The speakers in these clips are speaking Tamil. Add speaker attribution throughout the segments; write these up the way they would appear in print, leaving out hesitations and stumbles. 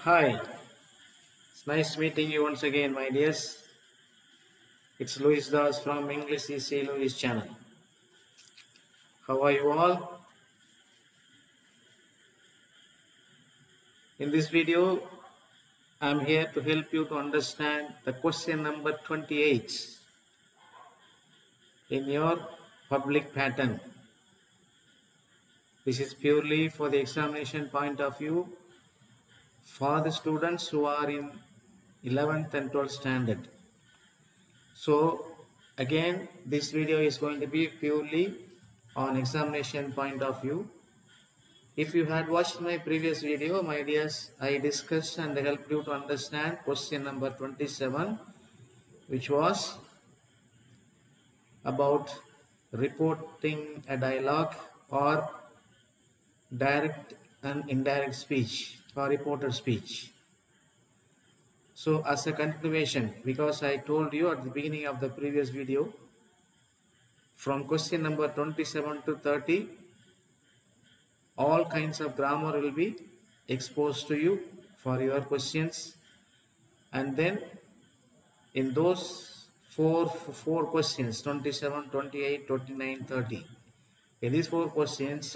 Speaker 1: Hi, it's nice meeting you once again, my dears. It's Luis Das from English EC Luis channel. How are you all? In this video, I'm here to help you to understand the question number 28 in your public pattern. This is purely for the examination point of view for the students who are in 11th and 12th standard. So again, this video is going to be purely on examination point of view. If you had watched my previous video, my dears, I discussed and helped you to understand question number 27, which was about reporting a dialogue or direct and indirect speech or reported speech. So as a continuation, because I told you at the beginning of the previous video, from question number 27 to 30, all kinds of grammar will be exposed to you for your questions, and then in those four questions, 27, 28, 29, 30, in these four questions,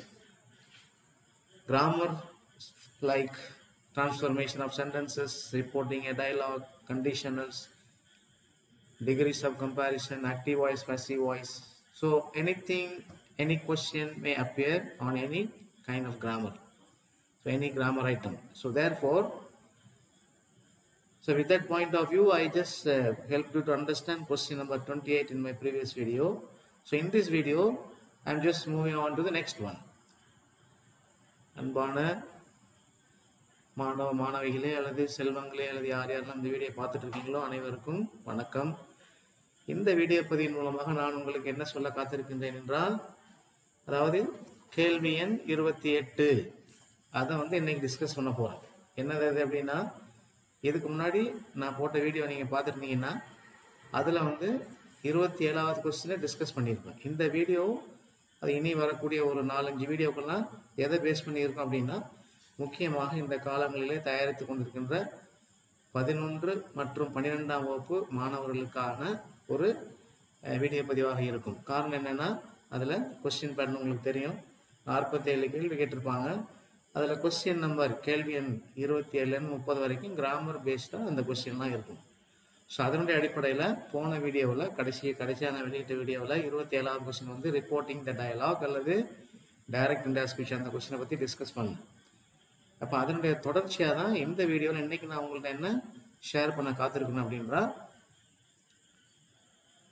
Speaker 1: grammar like transformation of sentences, reporting a dialogue, conditionals, degrees of comparison, active voice, passive voice. So anything, any question may appear on any kind of grammar. So any grammar item. So therefore, with that point of view, I just helped you to understand question number 28 in my previous video. So in this video, I'm just moving on to the next one. அன்பான மாணவிகளே அல்லது செல்வங்களே அல்லது யார் யாரெல்லாம் இந்த வீடியோ பார்த்துட்டு இருக்கீங்களோ அனைவருக்கும் வணக்கம். இந்த வீடியோ பதிவின் மூலமாக நான் உங்களுக்கு என்ன சொல்ல காத்திருக்கின்றேன் என்றால், அதாவது கேள்வி எண் 28 அதை இன்னைக்கு டிஸ்கஸ் பண்ண போகிறேன். என்னது அது அப்படின்னா, இதுக்கு முன்னாடி நான் போட்ட வீடியோ நீங்கள் பார்த்துருந்தீங்கன்னா அதில் 27வது கொஸ்டினை டிஸ்கஸ் பண்ணியிருப்பேன். இந்த வீடியோ அது இனி வரக்கூடிய ஒரு 4-5 வீடியோக்கெல்லாம் எதை பேஸ் பண்ணியிருக்கோம் அப்படின்னா, முக்கியமாக இந்த காலங்களிலே தயாரித்து கொண்டிருக்கின்ற 11 மற்றும் 12ஆம் வகுப்பு மாணவர்களுக்கான ஒரு வீடியோ பதிவாக இருக்கும். காரணம் என்னென்னா, அதில் கொஸ்டின் பேட்டர்ன் உங்களுக்கு தெரியும், 47 கேள்வி கேட்டிருப்பாங்க. அதில் கொஸ்டின் நம்பர் கேள்வி எண் 27லேருந்து 30 வரைக்கும் கிராமர் பேஸ்டாக அந்த கொஸ்டின்லாம் இருக்கும். ஸோ அதனுடைய அடிப்படையில் போன வீடியோவில் கடைசியான வெளியிட்ட வீடியோவில் 27வது கொஸ்டின் ரிப்போர்ட்டிங் த டயலாக் அல்லது டைரக்ட் இன்டைரக்ட் ஸ்பீச் அந்த கொஸ்டினை பற்றி டிஸ்கஸ் பண்ணேன். அப்போ அதனுடைய தொடர்ச்சியாக தான் இந்த வீடியோவில் இன்றைக்கி நான் உங்கள்கிட்ட என்ன ஷேர் பண்ண காத்திருக்கணும் அப்படின்றா,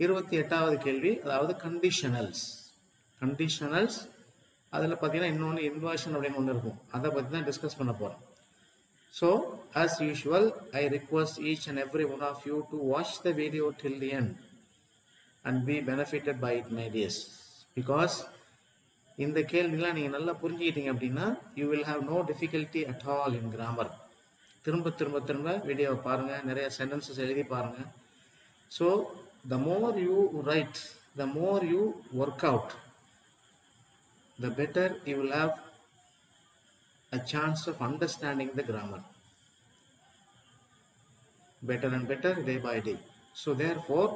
Speaker 1: 28வது கேள்வி, அதாவது கண்டிஷனல்ஸ். அதில் பார்த்தீங்கன்னா இன்னொன்று இன்வர்ஷன் அப்படின்னு ஒன்று இருக்கும், அதை பற்றி தான் டிஸ்கஸ் பண்ண போகிறோம். So, as usual, I request each and every one of you to watch the video till the end and be benefited by it, my dears. Because இந்த கேள்விலாம் நீங்கள் நல்லா புரிஞ்சுக்கிட்டீங்க அப்படின்னா, you will have no difficulty at all in grammar. திரும்ப வீடியோவை பாருங்கள், நிறைய சென்டென்சஸ் எழுதி பாருங்கள். So, the more you write, the more you work out, the better you will have a chance of understanding the grammar better and better day by day. So therefore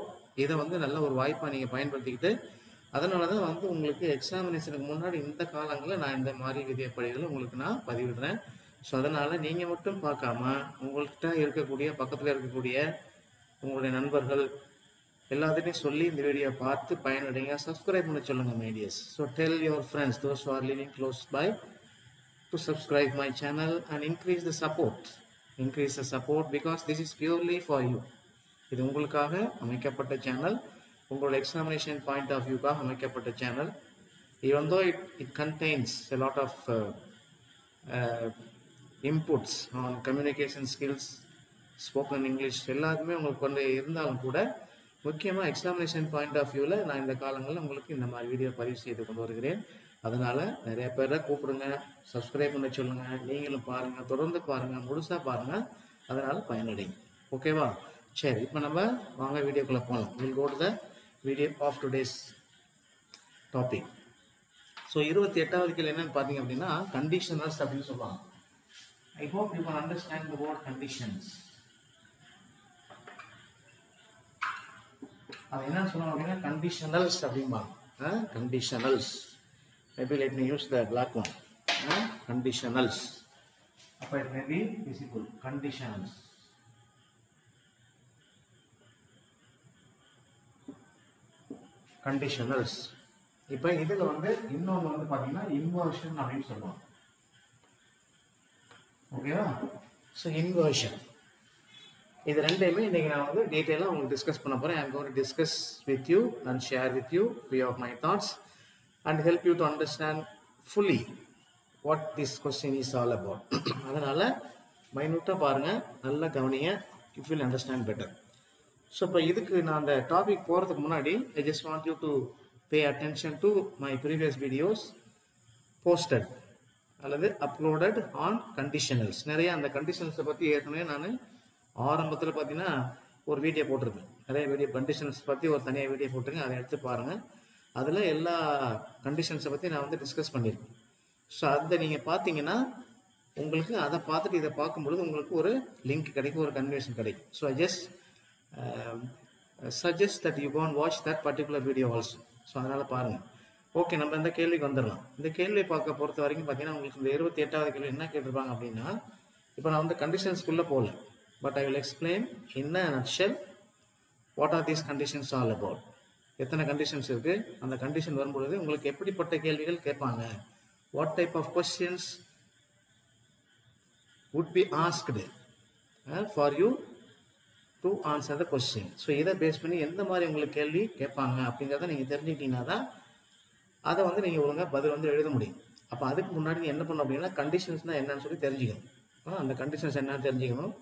Speaker 1: இதை நல்ல ஒரு வாய்ப்பாக நீங்கள் பயன்படுத்திக்கிட்டு, அதனால தான் உங்களுக்கு எக்ஸாமினேஷனுக்கு முன்னாடி இந்த காலங்களில் நான் இந்த மாதிரி விதியப்படிகளை உங்களுக்கு நான் பதிவிடுறேன். ஸோ அதனால் நீங்கள் மட்டும் பார்க்காம உங்கள்கிட்ட இருக்கக்கூடிய பக்கத்தில் இருக்கக்கூடிய உங்களுடைய நண்பர்கள் எல்லாத்தையும் சொல்லி இந்த வீடியோ பார்த்து பயனடைங்க. சப்ஸ்கிரைப் பண்ண சொல்லுங்கள் my dears. So tell your friends, those who are living close by, to subscribe my channel and increase the support because this is purely for you. இது உங்களுக்காக அமைக்கப்பட்ட சேனல், உங்களோட எக்ஸாமினேஷன் பாயிண்ட் ஆஃப் வியூக்காக அமைக்கப்பட்ட channel. even though it contains a lot of inputs on communication skills, spoken English எல்லாத்துமே உங்களுக்கு இருந்தாலும் கூட, முக்கியமாக எக்ஸாமினேஷன் பாயிண்ட் ஆஃப் வியூவில் நான் இந்த காலங்களில் உங்களுக்கு இந்த மாதிரி வீடியோ பதிவு செய்து கொண்டு வருகிறேன். அதனால் நிறைய பேரை கூப்பிடுங்க, சப்ஸ்கிரைப் பண்ண சொல்லுங்கள், நீங்களும் பாருங்கள், தொடர்ந்து பாருங்கள், முழுசாக பாருங்கள், அதனால் பயனடைங்க. ஓகேவா? சரி, இப்போ நம்ம வாங்க வீடியோக்குள்ளே போகலாம். Will go to the video of today's topic. So 28வது கேள்வி என்னென்னு பார்த்தீங்க அப்படின்னா, கண்டிஷனல்ஸ் அப்படின்னு சொல்லுவாங்க. I hope you can understand the word conditions. அது என்ன சொல்லுவாங்க அப்படின்னா conditionals அப்படிம்பாங்க. Conditionals. Maybe let me use the black one. Conditionals. அப்போ it may be visible. Conditionals. Conditionals. இப்போ இதில் வந்து இன்னொன்று வந்து பார்த்தீங்கன்னா inversion அப்படின்னு சொல்லுவாங்க. ஓகேவா? ஸோ இன்வர்ஷன் இது ரெண்டையுமே இன்றைக்கி நான் வந்து டீட்டெயிலாக உங்களுக்கு டிஸ்கஸ் பண்ண போகிறேன். I'm going to discuss with you and share with you way of my thoughts and help you to understand fully what this question is all about. அதனால் மைனூட்டாக பாருங்கள், நல்லா கவனிங்க, you will understand better. So இப்போ இதுக்கு நான் அந்த டாபிக் போகிறதுக்கு முன்னாடி I just want you to pay attention to my previous videos posted அல்லது அப்லோடட் ஆன் கண்டிஷனல்ஸ். நிறைய அந்த கண்டிஷனல்ஸை பற்றி ஏற்கனவே நான் ஆரம்பத்தில் பார்த்தீங்கன்னா ஒரு வீடியோ போட்டிருக்கேன். நிறைய வீடியோ கண்டிஷன்ஸ் பற்றி ஒரு தனியாக வீடியோ போட்டிருக்கேன், அதை எடுத்து பாருங்கள். அதில் எல்லா கண்டிஷன்ஸை பற்றி நான் வந்து டிஸ்கஸ் பண்ணியிருக்கேன். ஸோ அதை நீங்கள் பார்த்தீங்கன்னா உங்களுக்கு அதை பார்த்துட்டு இதை பார்க்கும்பொழுது உங்களுக்கு ஒரு லிங்க் கிடைக்கும், ஒரு கன்வர்ஷன் கிடைக்கும். So I just suggest that you gonna watch that particular video also. So அதனால் பாருங்கள். ஓகே, நம்ம இந்த கேள்விக்கு வந்துடலாம். இந்த கேள்வியை பொறுத்த வரைக்கும் பார்த்தீங்கன்னா உங்களுக்கு இந்த 28வது கேள்வி என்ன கேட்டிருப்பாங்க அப்படின்னா, இப்போ நான் வந்து கண்டிஷன்ஸ்குள்ளே போகல, but I will explain in a nutshell what are these conditions all about. எத்தனை கண்டிஷன்ஸ் இருக்குது, அந்த கண்டிஷன் வரும்பொழுது உங்களுக்கு எப்படிப்பட்ட கேள்விகள் கேட்பாங்க, what type of questions would be asked for you to answer the question. So இதை பேஸ் பண்ணி எந்த மாதிரி உங்களுக்கு கேள்வி கேட்பாங்க அப்படிங்கிறத நீங்கள் தெரிஞ்சுக்கிட்டீங்கன்னா தான் அதை வந்து நீங்கள் ஒழுங்காக பதில் வந்து எழுத முடியும். அப்போ அதுக்கு முன்னாடி நீங்கள் என்ன பண்ணணும் அப்படின்னா கண்டிஷன்ஸ்னால் என்னன்னு சொல்லி தெரிஞ்சுக்கணும். அந்த கண்டிஷன்ஸ் என்னன்னு தெரிஞ்சுக்கணும்.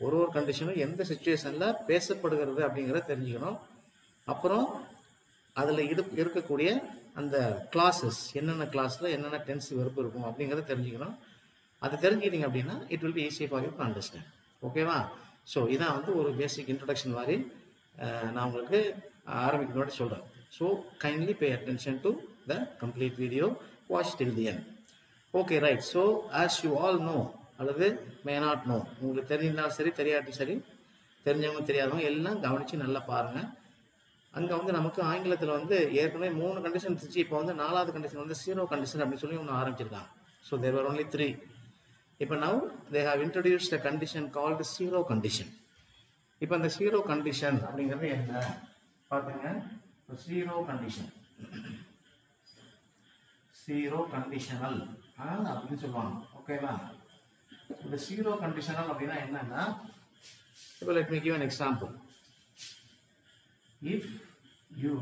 Speaker 1: ஒரு கண்டிஷனும் எந்த சுச்சுவேஷனில் பேசப்படுகிறது அப்படிங்கிறத தெரிஞ்சுக்கணும். அப்புறம் அதில் இருக்கக்கூடிய அந்த கிளாஸஸ், என்னென்ன கிளாஸில் என்னென்ன டென்ஸ் வெர்பு இருக்கும் அப்படிங்கிறத தெரிஞ்சுக்கணும். அதை தெரிஞ்சுக்கிட்டீங்க அப்படின்னா it will be easy for you to understand. ஓகேவா? ஸோ இதான் வந்து ஒரு பேசிக் இன்ட்ரடக்ஷன் மாதிரி நான் உங்களுக்கு ஆரம்பிக்க முன்னாடி சொல்கிறேன். So kindly pay attention to the complete video, watch till the end. Okay, right. So as you all know அல்லது may not know, உங்களுக்கு தெரிஞ்சிருந்தாலும் சரி தெரியாட்டி சரி, தெரிஞ்சவங்க தெரியாதவங்க எல்லாம் கவனித்து நல்லா பாருங்கள். அங்கே வந்து நமக்கு ஆங்கிலத்தில் வந்து ஏற்கனவே 3 கண்டிஷன் இருந்துச்சு. இப்போ வந்து 4வது கண்டிஷன் வந்து 0 கண்டிஷன் அப்படின்னு சொல்லி ஒன்று ஆரம்பிச்சிருக்காங்க. So there were only 3. இப்போ now they have introduced a condition called zero condition. இப்போ அந்த 0 condition அப்படிங்கிறது என்ன பார்த்துங்க. zero condition, zero conditional அப்படின்னு சொல்லுவாங்க. ஓகேவா? இந்த zero conditional அப்படின்னா என்னன்னா, இப்போ let me give an example. If you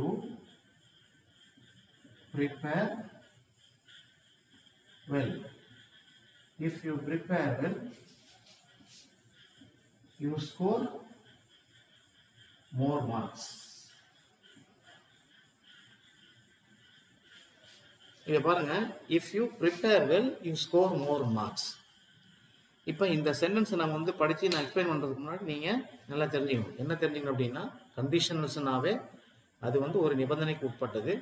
Speaker 1: prepare well, if you prepare well, you score more marks. இதை பாருங்க, if you prepare well, you score more marks. இப்போ இந்த சென்டென்ஸை நம்ம வந்து படித்து நான் எக்ஸ்பிளைன் பண்ணுறதுக்கு முன்னாடி நீங்கள் நல்லா தெரிஞ்சுக்கணும். என்ன தெரிஞ்சுக்கணும் அப்படின்னா, கண்டிஷனல்ஸ்னாவே அது வந்து ஒரு நிபந்தனைக்கு உட்பட்டது.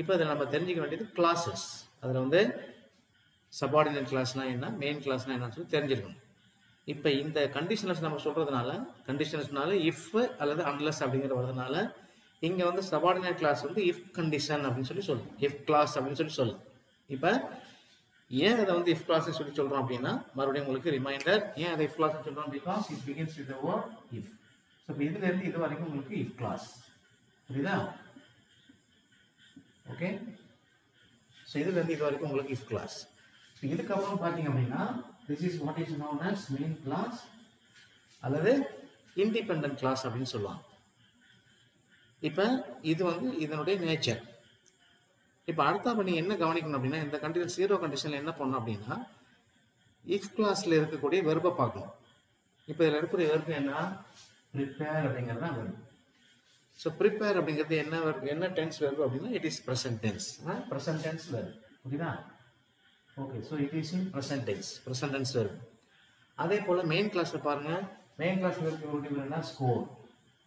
Speaker 1: இப்போ அதில் நம்ம தெரிஞ்சுக்க வேண்டியது கிளாஸஸ். அதில் வந்து சபார்டினேட் கிளாஸ்னால் என்ன, மெயின் கிளாஸ்னால் என்னன்னு சொல்லி தெரிஞ்சுக்கணும். இப்போ இந்த கண்டிஷனல்ஸ் நம்ம சொல்கிறதுனால, கண்டிஷனல்ஸ்னால இஃப் அல்லது அன்லெஸ் அப்படிங்கிற வரதுனால இங்கே வந்து சபார்டினேட் கிளாஸ் வந்து இஃப் கண்டிஷன் அப்படின்னு சொல்லி சொல்லும், இஃப் கிளாஸ் அப்படின்னு சொல்லி சொல்லும். இப்போ ஏன் அதை வந்து இஃப் கிளாஸ் சொல்லி சொல்கிறோம் அப்படின்னா, மறுபடியும் உங்களுக்கு ரிமைண்டர், ஏன் அதை இஃப் கிளாஸ் சொல்கிறோம், because it begins with the word if. So இப்போ இதுலேருந்து இது வரைக்கும் உங்களுக்கு இஃப் கிளாஸ், புரியுதா? ஓகே, ஸோ இதுலேருந்து இது வரைக்கும் உங்களுக்கு இஃப் கிளாஸ். இப்போ இதுக்கப்புறம் பார்த்தீங்க அப்படின்னா, this is what is known as main clause அல்லது இண்டிபெண்டன்ட் கிளாஸ் அப்படின்னு சொல்லுவாங்க. இப்போ இது வந்து இதனுடைய நேச்சர். இப்போ அடுத்த நீங்கள் என்ன கவனிக்கணும் அப்படின்னா, இந்த கண்டிஷன் 0 கண்டிஷனில் என்ன பண்ணணும் அப்படின்னா, இஃப் கிளாஸில் இருக்கக்கூடிய வெர்பை பார்க்கணும். இப்போ இதில் இருக்கக்கூடிய வெர்பு என்ன, ப்ரிப்பேர் அப்படிங்கிறது தான் வெர்பு. ஸோ ப்ரிப்பேர் அப்படிங்கிறது என்ன டென்ஸ் வெர்பு அப்படின்னா, it is present tense. Present tense verb, புரியுதா? Okay, so it is in present tense, present tense verb. அதே போல் மெயின் கிளாஸில் பாருங்கள், மெயின் கிளாஸில் இருக்கக்கூடிய ஸ்கோர்.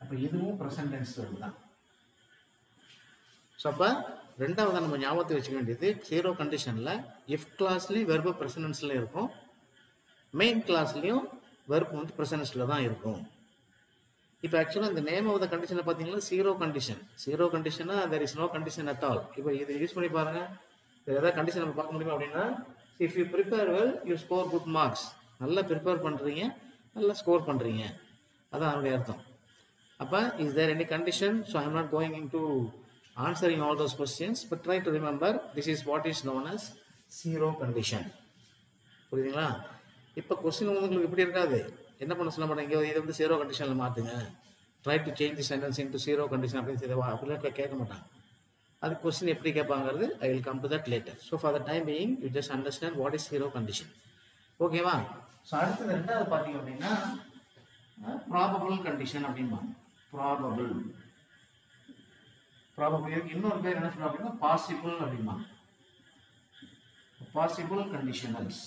Speaker 1: அப்போ இதுவும் ப்ரெசன்ட் டென்ஸ் வெர்பு தான். ஸோ அப்போ ரெண்டாவது நம்ம ஞாபகத்தை வச்சுக்க வேண்டியது, 0 கண்டிஷனில் இஃப் கிளாஸ்லேயும் வெர்பு ப்ரெசன்ட் டென்ஸில் இருக்கும், மெயின் கிளாஸ்லையும் வெர்ப் வந்து ப்ரெசன்ஸ்ல தான் இருக்கும். இப்போ ஆக்சுவலாக இந்த நேம் ஆஃப் த கண்டிஷனை பார்த்தீங்கன்னா ஜீரோ கண்டிஷன். ஜீரோ கண்டிஷனா there is no condition at all. இப்போ இதை யூஸ் பண்ணி பாருங்க. ஏதாவது கண்டிஷன் நம்ம பார்க்க முடியுமா அப்படின்னா, if you prepare well you score good marks. நல்லா ப்ரிப்பேர் பண்ணுறீங்க, நல்லா ஸ்கோர் பண்ணுறீங்க, அதான் அதனுடைய அர்த்தம். அப்போ is there any condition? So I am not going into answering all those questions, but try to remember this is what is known as zero condition. புரியுதுங்களா? இப்போ கொஸ்டின் வந்து உங்களுக்கு இப்படி இருக்காது. என்ன பண்ண சொல்ல மாட்டேங்க, இதை வந்து ஜீரோ கண்டிஷனில் மாற்றுங்க, try to change the sentence into zero condition அப்படின்னு அப்படிலாம் கேட்க மாட்டாங்க. அது கொஸ்டின் எப்படி கேட்பாங்கிறது I will come to that later. So for the time being you just understand what is zero condition. ஓகேவா? ஸோ அடுத்தது ரெண்டாவது பார்த்தீங்க அப்படின்னா ப்ராபபிள் கண்டிஷன் அப்படின்பாங்க. ப்ராபபிள் இன்னொரு பேர் என்ன சொல்றாங்க அப்படின்னா பாசிபிள் அப்படின்பாங்க. Possible conditionals.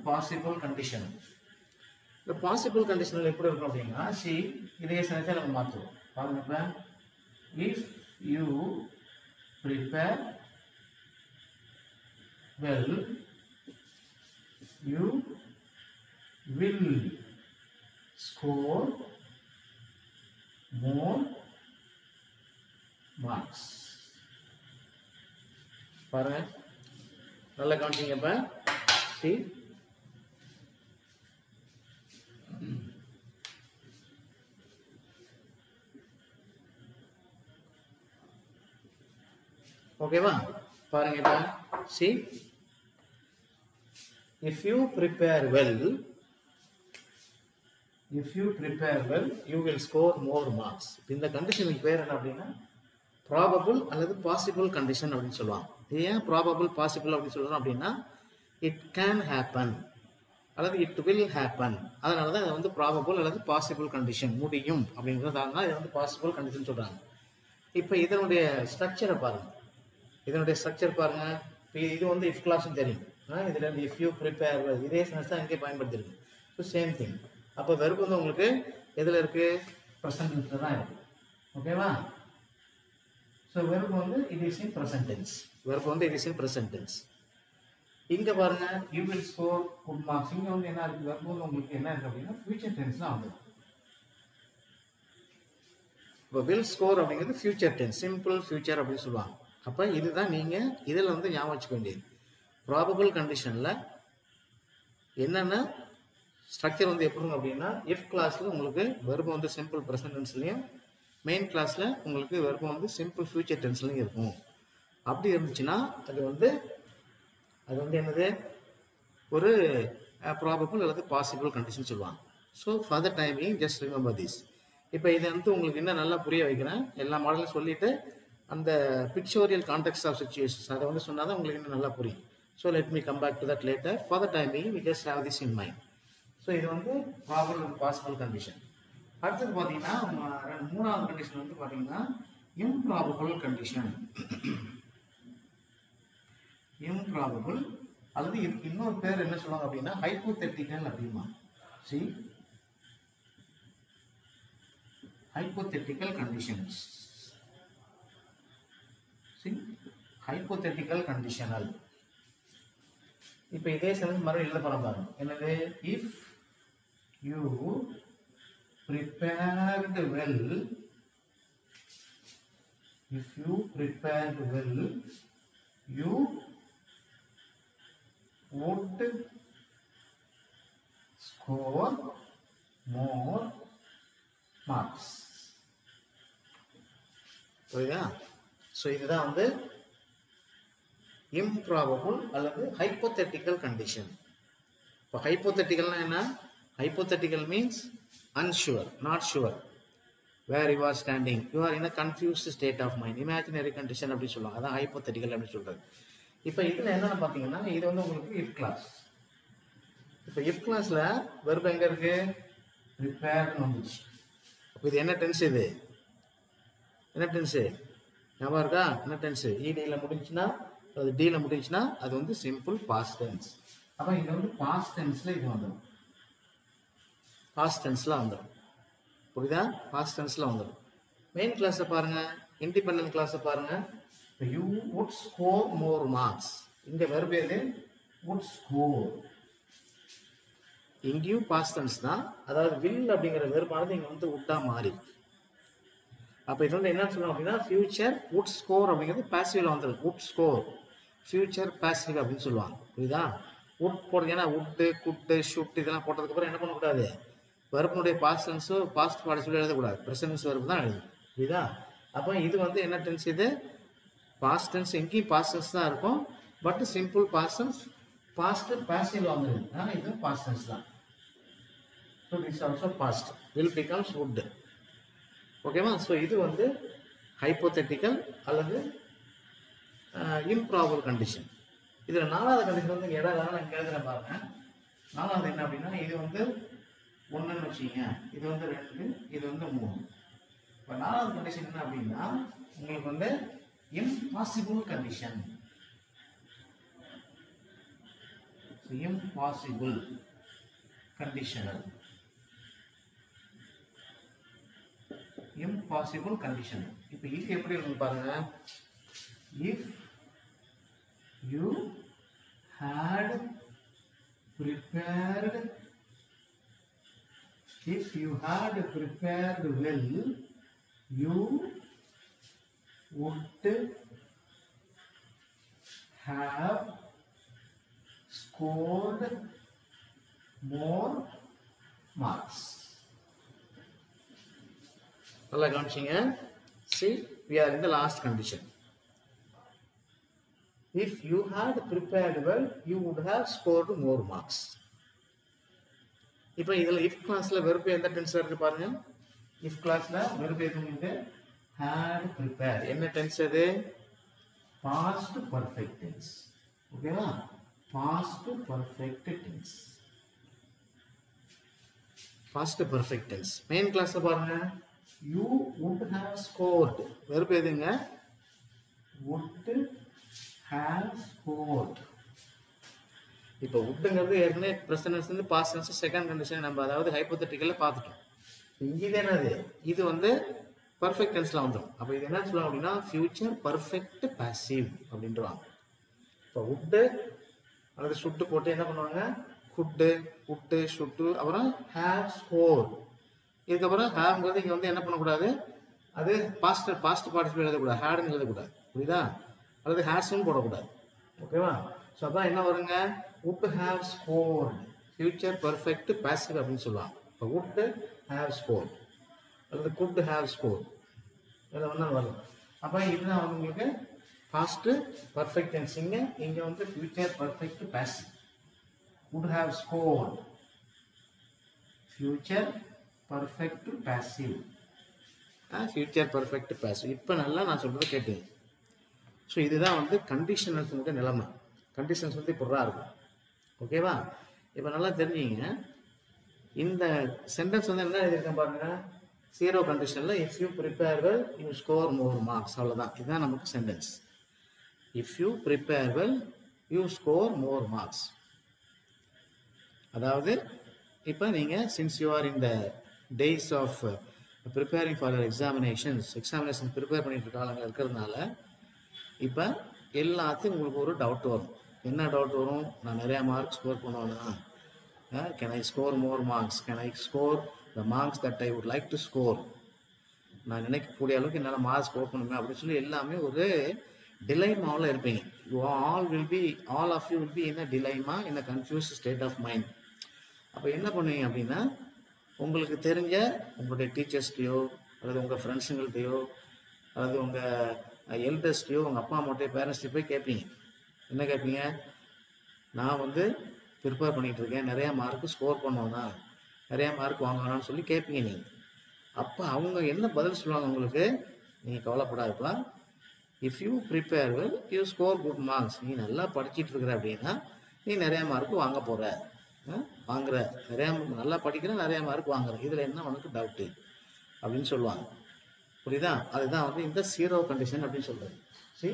Speaker 1: Possible condition. இந்த பாசிபிள் கண்டிஷனல் எப்படி இருக்கும் அப்படின்னா, இதையே சென்டென்ஸை நம்ம மாற்றுவோம். பாருங்க, இப்போ if you prepare well you will score more marks. பாருங்க, நல்லா கவனிச்சிங்க. இப்போ சி ஓகேவா? பாருங்க, இப்போ see if you prepare well you will score more marks. இந்த கண்டிஷனுக்கு பேர் என்ன அப்படின்னா ப்ராபபிள் அல்லது பாசிபிள் கண்டிஷன் அப்படின்னு சொல்லுவாங்க. ஏன் ப்ராபபிள் பாசிபிள் அப்படின்னு சொல்றோம் அப்படின்னா, இட் கேன் ஹேப்பன் அல்லது இட் வில் ஹேப்பன். அதனால தான் இதை வந்து ப்ராபபிள் அல்லது பாசிபிள் கண்டிஷன், முடியும் அப்படிங்கிறதாங்க இதை வந்து பாசிபிள் கண்டிஷன் சொல்றாங்க. இப்போ இதனுடைய ஸ்ட்ரக்சரை பாருங்க. இதனுடைய ஸ்ட்ரக்சர் பாருங்க. இது வந்து இஃப் கிளாஸ்னு தெரியும். இதுல இருந்து இஃப் யூ ப்ரிப்பேர் இதே சென்ஸ் தான் இங்கே பயன்படுத்திருக்கு. So same thing. அப்போ வெர்ப் வந்து உங்களுக்கு எதில் இருக்கு? ப்ரெசன்ட் டென்ஸ்ல தான் இருக்கு. ஓகேவா? ஸோ வெர்ப் வந்து it is in present tense. இங்கே பாருங்க, you will score good marks. இங்கே வந்து என்ன இருக்கு? வெர்ப் வந்து உங்களுக்கு என்ன இருக்கு அப்படின்னா ஃபியூச்சர் டென்ஸ் தான் வந்து. இப்போ வில் ஸ்கோர் அப்படிங்கிறது ஃபியூச்சர் டென்ஸ், சிம்பிள் ஃபியூச்சர் அப்படின்னு சொல்லுவாங்க. அப்போ இதுதான் நீங்கள் இதில் வந்து ஞாபகம் வச்சுக்க வேண்டியது. ப்ராபபிள் கண்டிஷனில் என்னென்ன ஸ்ட்ரக்சர் வந்து எப்படி இருக்கும் அப்படின்னா, இஃப் கிளாஸில் உங்களுக்கு வெர்பு வந்து சிம்பிள் ப்ரெசன்ட் டென்ஸ்லையும், மெயின் கிளாஸில் உங்களுக்கு வெர்பு வந்து சிம்பிள் ஃபியூச்சர் டென்ஸ்லையும் இருக்கும். அப்படி இருந்துச்சுன்னா அது வந்து என்னது? ஒரு ப்ராபபிள் அல்லது பாசிபிள் கண்டிஷன் சொல்லுவாங்க. So for the timing just remember this. இப்போ இதை வந்து உங்களுக்கு இன்னும் நல்லா புரிய வைக்கிறேன். எல்லா மாடலும் சொல்லிட்டு அந்த பிக்சோரியல் கான்டெக்ட் ஆஃப் சிச்சுவேஷன்ஸ் அதை வந்து சொன்னால் தான் உங்களுக்கு இன்னும் நல்லா புரியும். So let me come back to that later. For the timing we just have this in mind. So இது வந்து ப்ராபபிள் அண்ட் பாசிபிள் கண்டிஷன். அடுத்தது பார்த்தீங்கன்னா மூணாவது கண்டிஷன் வந்து பார்த்தீங்கன்னா இம்ப்ராபபிள் கண்டிஷன். இம்ப்ராபபிள் அல்லது இன்னொரு பேர் என்ன சொல்லுவாங்க அப்படின்னா ஹைப்போதெட்டிக்கல் அப்படிமா. C hypothetical conditions. See, hypothetical conditional. இப்போ இதே சென்டென்ஸ் மறுபடியும் எழுத போறோம் பாருங்க. என்னது? if you prepared well you would score more marks. புரியுதா? ஸோ இதுதான் வந்து இம்ப்ராபபிள் அல்லது ஹைப்போதெட்டிக்கல் கண்டிஷன். இப்போ ஹைப்போதெட்டிக்கல்னா என்ன? Hypothetical means unsure, not sure. Where you are standing, you are in a confused state of mind. Imaginary condition அப்படி சொல்லுவாங்க. அதான் ஹைப்போதெட்டிக்கல் அப்படின்னு சொல்றது. இப்போ இதில் என்னென்ன பார்த்தீங்கன்னா, இது வந்து உங்களுக்கு இஃப் கிளாஸ். இப்போ இஃப் கிளாஸில் வெர்பு எங்கே இருக்கு? ப்ரிப்பேர்னு வந்துச்சு. அப்போ இது என்ன டென்ஸ்? இது என்ன டென்ஸு? ஞாபகம் இருக்கா? என்ன டென்ஸு? இடியில் முடிஞ்சுன்னா அது டியில் முடிஞ்சுன்னா அது வந்து சிம்பிள் பாஸ்ட் டென்ஸ். அப்போ இங்கே வந்து பாஸ்ட் டென்ஸில் இது வந்துடும். பாஸ்ட் டென்ஸில் வந்துடும். புரியுதா? பாஸ்ட் டென்ஸில் வந்துடும். மெயின் கிளாஸை பாருங்கள், இண்டிபெண்டன்ட் கிளாஸை பாருங்கள். இப்போ you would score more marks. இங்கே வெர்பு எது? would score. இங்கேயும் past tense தான். அதாவது will அப்படிங்கிற வெர்பானது இங்க வந்து would-ஆ மாறி. அப்ப இது வந்து என்ன சொல்றோம் அப்படின்னா future would score அப்படிங்கிறது passive-ல வந்துருக்கு. would score. future passive அப்படின்னு சொல்லுவாங்க. புரியுதா? would போடுறது ஏன்னா would, could, should இதெல்லாம் போட்டதுக்கு அப்புறம் என்ன பண்ணக்கூடாது? வெர்பனுடைய past tense past participle எழுதக்கூடாது. present tense verb தான் எழுதணும். புரியுதா? அப்போ இது வந்து என்ன டென்ஸ் இது? past tense எங்கேயும் past tense தான் இருக்கும். But simple past tense past passive வந்துடும். ஆனா இது past tense தான். So this is also past. Will becomes would. ஓகேவா? ஸோ இது வந்து ஹைப்போதெட்டிக்கல் அல்லது இம்ப்ராபபிள் கண்டிஷன். இதில் நாலாவது கண்டிஷன் வந்து இடம் நான் கேட்குறேன் பாருங்க. நாலாவது என்ன அப்படின்னா இது வந்து ஒன்றுன்னு வச்சுக்கோங்க, இது வந்து 2, இது வந்து 3. இப்போ நாலாவது கண்டிஷன் என்ன அப்படின்னா உங்களுக்கு வந்து impossible condition. Impossible conditional. impossible condition. இப்போ இது எப்படி இருக்கும் பாருங்க. If you had prepared well, you would have scored more marks. நல்லா கவனிச்சிங்க. See, we are in the last condition. If you had prepared well, you would have scored more marks. இப்போ இதில் if classல verb எந்த tense இருக்கு பாருங்க. if classல verb எதுங்க? had prepared. என்ன tense அது? past perfect tense. ஓகேவா? past perfect tense. past perfect tense. main class பாருங்க. You would have scored. verb எதுங்க? would have scored. இப்போ woodங்கிறது ஏற்கனவே present tense வந்து past tense செகண்ட் கண்டிஷன் நம்ம அதாவது ஹைப்போதெட்டிக்கல்ல பார்த்துட்டோம். இங்க இது என்னது? இது வந்து perfect tenseல வந்துரும். அப்ப இது என்ன சொல்லுவாங்க அப்படின்னா future perfect passive அப்படின்றாங்க. இப்போ would அல்லது should போட்டு என்ன பண்ணுவாங்க? could, would, should அப்புறம் have scored. இதுக்கப்புறம் ஹேவ்ங்கிறது இங்கே வந்து என்ன பண்ணக்கூடாது? அது பாஸ்ட் பார்ட்டிசிபிள் எழுதக்கூடாது, ஹேடுன்னு எழுதக்கூடாது. புரியுதா? அல்லது ஹேஸ்ன்னு போடக்கூடாது. ஓகேவா? ஸோ அதான் என்ன வருங்க? would have scored. Future perfect passive அப்படின்னு சொல்லுவாங்க. இப்போ would have scored அல்லது could have scored இதில் ஒன்றா வரும். அப்போ இதுதான் வந்து உங்களுக்கு பாஸ்ட் பர்ஃபெக்ட் டென்ஸிங்க. இங்கே வந்து future perfect passive. would have scored. Future perfect passive. Future perfect passive. இப்போ நல்லா நான் சொல்கிறது கேட்டுங்க. ஸோ இதுதான் வந்து கண்டிஷனல்ஸுடைய நிலைமை. கண்டிஷன்ஸ் வந்து இப்படி தான் இருக்கும். ஓகேவா? இப்போ நல்லா தெரிஞ்சுங்க. இந்த சென்டென்ஸ் வந்து என்ன எழுதியிருக்கேன் பாருங்க. 0 கண்டிஷனில் if you prepare well you score more marks. அவ்வளோதான். இதுதான் நமக்கு sentence. If you prepare well you score more marks. அதாவது இப்போ நீங்கள் since you are in the days of preparing for your examination prepare பண்ணிட்டு காலங்கள் இருக்கிறதுனால இப்போ எல்லாத்தையும் உங்களுக்கு ஒரு டவுட் வரும். என்ன டவுட் வரும்? நான் நிறையா மார்க் ஸ்கோர் பண்ணுவேன்னா, can I score more marks? Can I score the marks that I would like to score? நான் நினைக்கக்கூடிய அளவுக்கு என்னால் மார்க் ஸ்கோர் பண்ணுவேன் அப்படின்னு சொல்லி எல்லாமே ஒரு டிலைமாவில் இருப்பீங்க. All of you will be in a dilemma, in a confuse state of mind. அப்போ என்ன பண்ணுவீங்க அப்படின்னா உங்களுக்கு தெரிஞ்ச உங்களுடைய டீச்சர்ஸ்டையோ அல்லது உங்கள் ஃப்ரெண்ட்ஸுங்கள்ட்டையோ அல்லது உங்கள் எல்டர்ஸ்டையோ உங்கள் அப்பா அம்மாட்டையோ பேரண்ட்ஸ்டையோ போய் கேட்பீங்க. என்ன கேட்பீங்க? நான் வந்து ப்ரிப்பேர் பண்ணிகிட்டு இருக்கேன், நிறையா மார்க்கு ஸ்கோர் பண்ணுவேன்னா, நிறையா மார்க் வாங்கணும்னு சொல்லி கேட்பீங்க நீங்கள். அப்போ அவங்க என்ன பதில் சொல்லுவாங்க உங்களுக்கு? நீங்கள் கவலைப்படாதுப்பா, if you prepare well you score good marks. நீ நல்லா படிச்சுட்டு இருக்கிற அப்படின்னா நீ நிறையா மார்க்கு வாங்க போகிற, வாங்குற, நிறையா நல்லா படிக்கிற, நிறையா மார்க் வாங்குற, இதில் என்ன உனக்கு டவுட்டு அப்படின்னு சொல்லுவாங்க. புரியுதா? அதுதான் வந்து இந்த 0 கண்டிஷன் அப்படின்னு சொல்கிறது. See,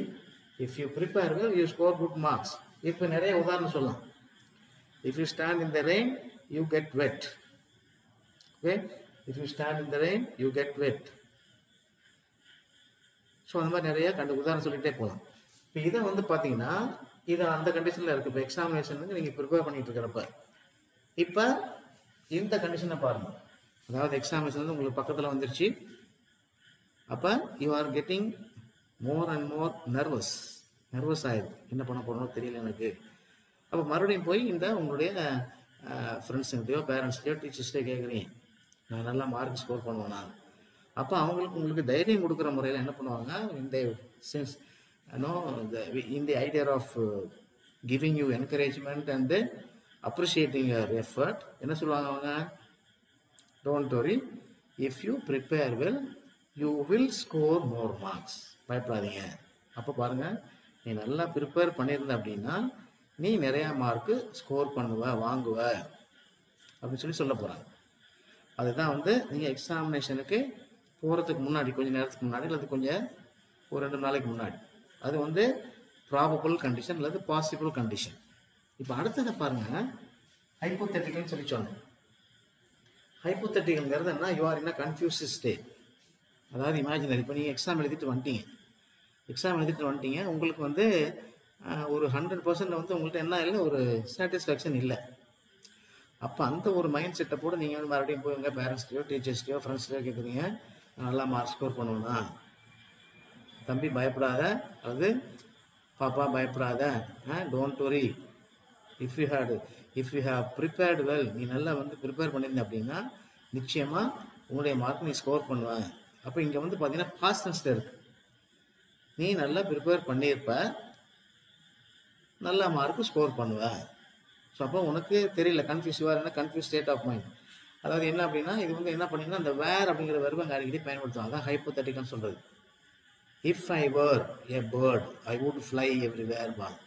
Speaker 1: if you prepare well you score good marks. இப்போ நிறைய உதாரணம் சொல்லலாம். If you stand in the rain you get wet. Okay? If you stand in the rain you get wet. So அந்த மாதிரி நிறைய உதாரணம் சொல்லிகிட்டே போகலாம். இப்போ இதை வந்து பார்த்தீங்கன்னா இது அந்த கண்டிஷனில் இருக்குது. இப்போ எக்ஸாமினேஷனுக்கு நீங்கள் ப்ரிப்பேர் பண்ணிட்டு இருக்கிறப்ப இப்போ இந்த கண்டிஷனை பாருங்கள். அதாவது எக்ஸாமினேஷன் வந்து உங்களுக்கு பக்கத்தில் வந்துருச்சு. அப்போ you are getting more and more nervous ஆயிடுது. என்ன பண்ண போகிறோம்னு தெரியல எனக்கு. அப்போ மறுபடியும் போய் இந்த உங்களுடைய ஃப்ரெண்ட்ஸுங்கிட்டையோ பேரண்ட்ஸ்டையோ டீச்சர்ஸ்டையோ கேட்குறீங்க, நான் நல்லா மார்க் ஸ்கோர் பண்ணுவேனா? அப்போ அவங்களுக்கு உங்களுக்கு தைரியம் கொடுக்குற முறையில் என்ன பண்ணுவாங்க, இந்த since in the idea of giving you encouragement and appreciating your effort, என்ன சொல்லுவாங்க அவங்க, don't worry, if you prepare well you will score more marks, பயப்படாதீங்க. அப்போ பாருங்க, நீ நல்லா ப்ரிப்பேர் பண்ணியிருந்த அப்படின்னா நீ நிறையா மார்க்கு ஸ்கோர் வாங்குவ அப்படின்னு சொல்ல போகிறாங்க. அதுதான் வந்து நீங்கள் எக்ஸாமினேஷனுக்கு போகிறதுக்கு முன்னாடி, கொஞ்சம் நேரத்துக்கு முன்னாடி அல்லது கொஞ்சம் ஒரு 2 நாளைக்கு முன்னாடி, அது வந்து ப்ராபபிள் கண்டிஷன் அல்லது பாசிபிள் கண்டிஷன். இப்போ அடுத்ததை பாருங்கள், ஹைப்போதெட்டிக்கல்னு சொல்லி சொன்னேன். ஹைப்போதெட்டிக்கல்ங்கிறது என்ன, you are in a confuse state. அதாவது இமேஜினரி. இப்போ நீங்கள் எக்ஸாம் எழுதிட்டு வந்துட்டீங்க, உங்களுக்கு வந்து ஒரு 100% வந்து உங்கள்கிட்ட என்ன இல்லை, ஒரு சாட்டிஸ்ஃபேக்ஷன் இல்லை. அப்போ அந்த ஒரு மைண்ட் செட்டை போட்டு நீங்கள் வந்து மறுபடியும் போய் உங்கள் பேரண்ட்ஸ்டையோ டீச்சர்ஸ்டையோ ஃப்ரெண்ட்ஸ்டையோ கேட்குறீங்க, நல்லா மார்க் ஸ்கோர் பண்ணுவேனா? தம்பி பயப்படாத, அல்லது பாப்பா பயப்படாத, don't worry, if you have prepared well, நீ நல்லா வந்து ப்ரிப்பேர் பண்ணியிருந்த அப்படின்னா நிச்சயமாக உங்களுடைய மார்க் நீ ஸ்கோர் பண்ணுவேன். அப்போ இங்கே வந்து பார்த்தீங்கன்னா பாஸ்ட் டென்ஸில் இருக்குது. நீ நல்லா ப்ரிப்பேர் பண்ணியிருப்ப, நல்லா மார்க்கு ஸ்கோர் பண்ணுவேன். ஸோ அப்போ உனக்கு தெரியல, கன்ஃபியூஸ் ஸ்டேட் ஆஃப் மைண்ட். அதாவது என்ன அப்படின்னா, இது வந்து என்ன பண்ணிங்கன்னா, அந்த வேர் அப்படிங்கிற வெர்பை அடிக்கடி பயன்படுத்தும். அதான் ஹைப்போதெட்டிக்கல்னு சொல்கிறது. If I were a bird I would fly everywhere ball.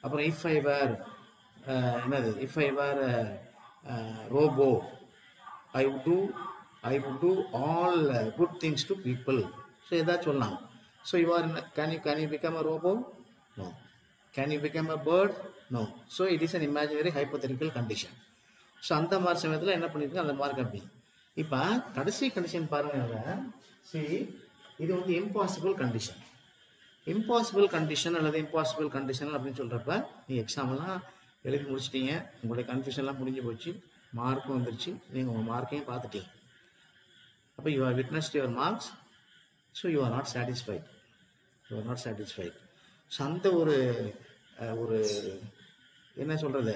Speaker 1: அப்புறம் if I were robot I would do all good things to people. So ஏதாச்சும் சொல்லலாம். So you are can you become a robot? No. Can you become a bird? No. So it is an imaginary hypothetical condition. So அந்த மாதிரி சமயத்தில் என்ன பண்ணியிருக்கோம், அந்த மார்க் அப்படி. இப்போ கடைசி கண்டிஷன் பாருங்கள். இது வந்து இம்பாசிபிள் கண்டிஷன் அல்லது இம்பாசிபிள் கண்டிஷன் அப்படின்னு சொல்கிறப்ப, நீங்கள் எக்ஸாம்லாம் எழுதி முடிச்சிட்டீங்க, உங்களுடைய கன்ஃபியூஷன்லாம் முடிஞ்சு போச்சு, மார்க்கும் வந்துருச்சு, நீங்கள் உங்கள் மார்க்கையும் பார்த்துட்டீங்க. அப்போ you are witnessed your marks, so you are not satisfied. So அந்த ஒரு என்ன சொல்கிறது,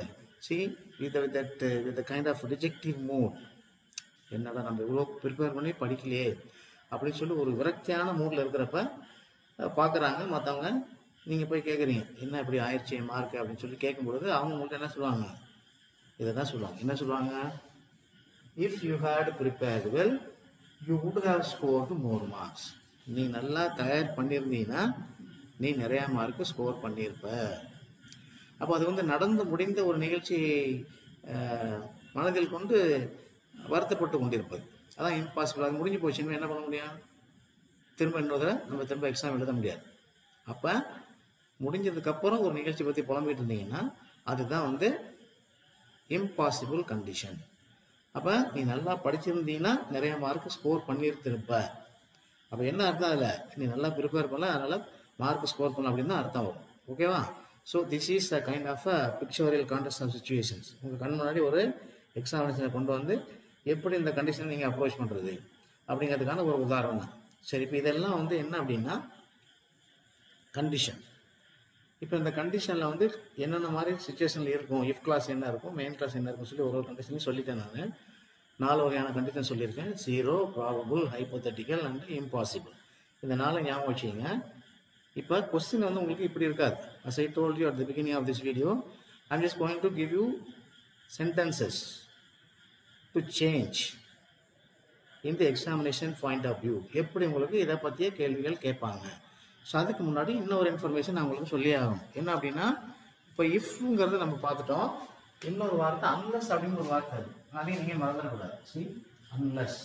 Speaker 1: with kind of rejective mood, என்னடா நம்ம இவ்வளோ ப்ரிப்பேர் பண்ணி படிக்கலையே அப்படின்னு சொல்லி ஒரு விரக்தியான மூடில் இருக்கிறப்ப பார்க்குறாங்க மற்றவங்க. நீங்கள் போய் கேட்குறீங்க, என்ன இப்படி ஆயிடுச்சு மார்க் அப்படின்னு சொல்லி கேட்கும்பொழுது அவங்க உங்கள்கிட்ட என்ன சொல்லுவாங்க, இதை தான் சொல்லுவாங்க. என்ன சொல்லுவாங்க, if you had prepared well you would have scored more marks. நீ நல்லா தயார் பண்ணியிருந்தீங்கன்னா நீ நிறையா மார்க்கு ஸ்கோர் பண்ணியிருப்ப. அப்போ அது வந்து நடந்து முடிந்த ஒரு நிகழ்ச்சி மனதில் கொண்டு வருத்தப்பட்டு கொண்டிருப்பது, அதான் இம்பாசிபிள். அது முடிஞ்சு போச்சுன்னு என்ன பண்ண முடியும், திரும்ப எக்ஸாம் எழுத முடியாது. அப்போ முடிஞ்சதுக்கப்புறம் ஒரு நிகழ்ச்சி பற்றி புலம்பிட்டு இருந்தீங்கன்னா அதுதான் வந்து இம்பாசிபிள் கண்டிஷன். அப்போ நீ நல்லா படிச்சிருந்தீங்கன்னா நிறைய மார்க் ஸ்கோர் பண்ணியிருந்திருப்ப. அப்போ என்ன அர்த்தம், அதில் நீ நல்லா ப்ரிப்பேர் பண்ணல, அதனால் மார்க் ஸ்கோர் பண்ணல அப்படின்னு தான் அர்த்தம் வரும். ஓகேவா? So this is a kind of a pictorial context of situations. உங்கள் கண் முன்னாடி ஒரு எக்ஸாமினேஷனை கொண்டு வந்து எப்படி இந்த கண்டிஷனை நீங்கள் அப்ரோச் பண்ணுறது அப்படிங்கிறதுக்கான ஒரு உதாரணம் தான். சரி, இப்போ இதெல்லாம் வந்து என்ன அப்படின்னா கண்டிஷன். இப்போ இந்த கண்டிஷனில் வந்து என்னென்ன மாதிரி சுச்சுவேஷனில் இருக்கும், இஃப் கிளாஸ் என்ன இருக்கும், மெயின் கிளாஸ் என்ன இருக்கும் சொல்லி ஒரு கண்டிஷனையும் சொல்லிட்டேன். நான் 4 வகையான கண்டிஷன் சொல்லியிருக்கேன். 0, ப்ராபபிள், ஹைப்போதெட்டிக்கல் அண்ட் இம்பாசிபிள். இந்த 4 ஞாபகம் வச்சுக்கோங்க. இப்போ கொஸ்டின் வந்து உங்களுக்கு இப்படி இருக்காது. As I told you at the beginning of this video, I'm just going to give you sentences to change in the examination point of view. எப்படி உங்களுக்கு இதை பற்றிய கேள்விகள் கேட்பாங்க. ஸோ அதுக்கு முன்னாடி இன்னொரு இன்ஃபர்மேஷன் நான் உங்களுக்கு சொல்லி ஆகும். என்ன அப்படின்னா, இப்போ இஃப்ங்கிறது நம்ம பார்த்துட்டோம். இன்னொரு வார்த்தை அன்லஸ் அப்படின்னு ஒரு வார்த்தை அது, அதையும் நீங்கள் மறந்துடக்கூடாது. அன்லஸ்.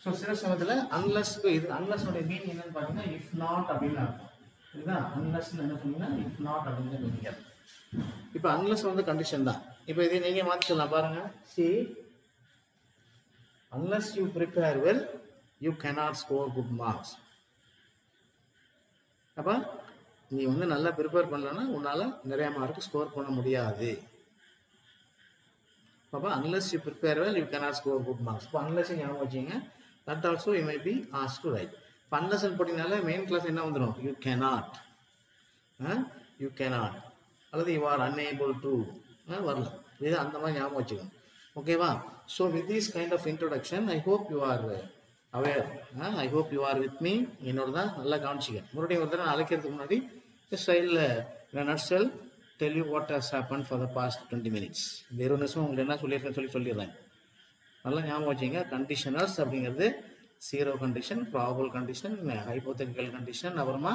Speaker 1: ஸோ சில சமயத்தில் அன்லஸ்க்கு இது அன்லஸ்னுடைய மீனிங் என்னன்னு பார்த்தீங்கன்னா இஃப் நாட் அப்படின்னு அர்த்தம். இதுதான் அன்லஸ்ன்னு என்ன சொன்னீங்கன்னா இஃப் நாட் அப்படின்னு மீனிங். இப்போ அன்லஸ் வந்து கண்டிஷன் தான். இப்போ இதை நீங்கள் மாற்றி சொல்லலாம் பாருங்க. unless you prepare well you cannot score good marks. அப்போ நீ வந்து நல்லா ப்ரிப்பேர் பண்ணலன்னா உன்னால் நிறையா மார்க் ஸ்கோர் பண்ண முடியாது. அப்போ unless you prepare well, you cannot score good marks. இப்போ unless ஞாபகம் வச்சுங்க, that also you may be asked to write. இப்போ unless போட்டிங்கனால மெயின் கிளாஸ் என்ன வந்துடும்? You cannot, you cannot, அல்லது you are unable to வரலாம். இது அந்த மாதிரி ஞாபகம் வச்சுக்கணும். ஓகேவா? So with this kind of introduction, I hope you are aware. I hope you are with me. என்னோட தான் நல்லா கவனிச்சிக்க. மறுபடியும் ஒரு தடவை நான் அழைக்கிறதுக்கு முன்னாடி ஸ்டைலில் நட்சல் tell you what has happened for the past 20 minutes. இந்த 20 நிமிஷம் உங்களுக்கு என்ன சொல்லியிருக்கேன்னு சொல்லிடுறேன். நல்லா ஞாபகம் வச்சுங்க. கண்டிஷனல்ஸ் அப்படிங்கிறது zero condition, probable condition, hypothetical condition, அப்புறமா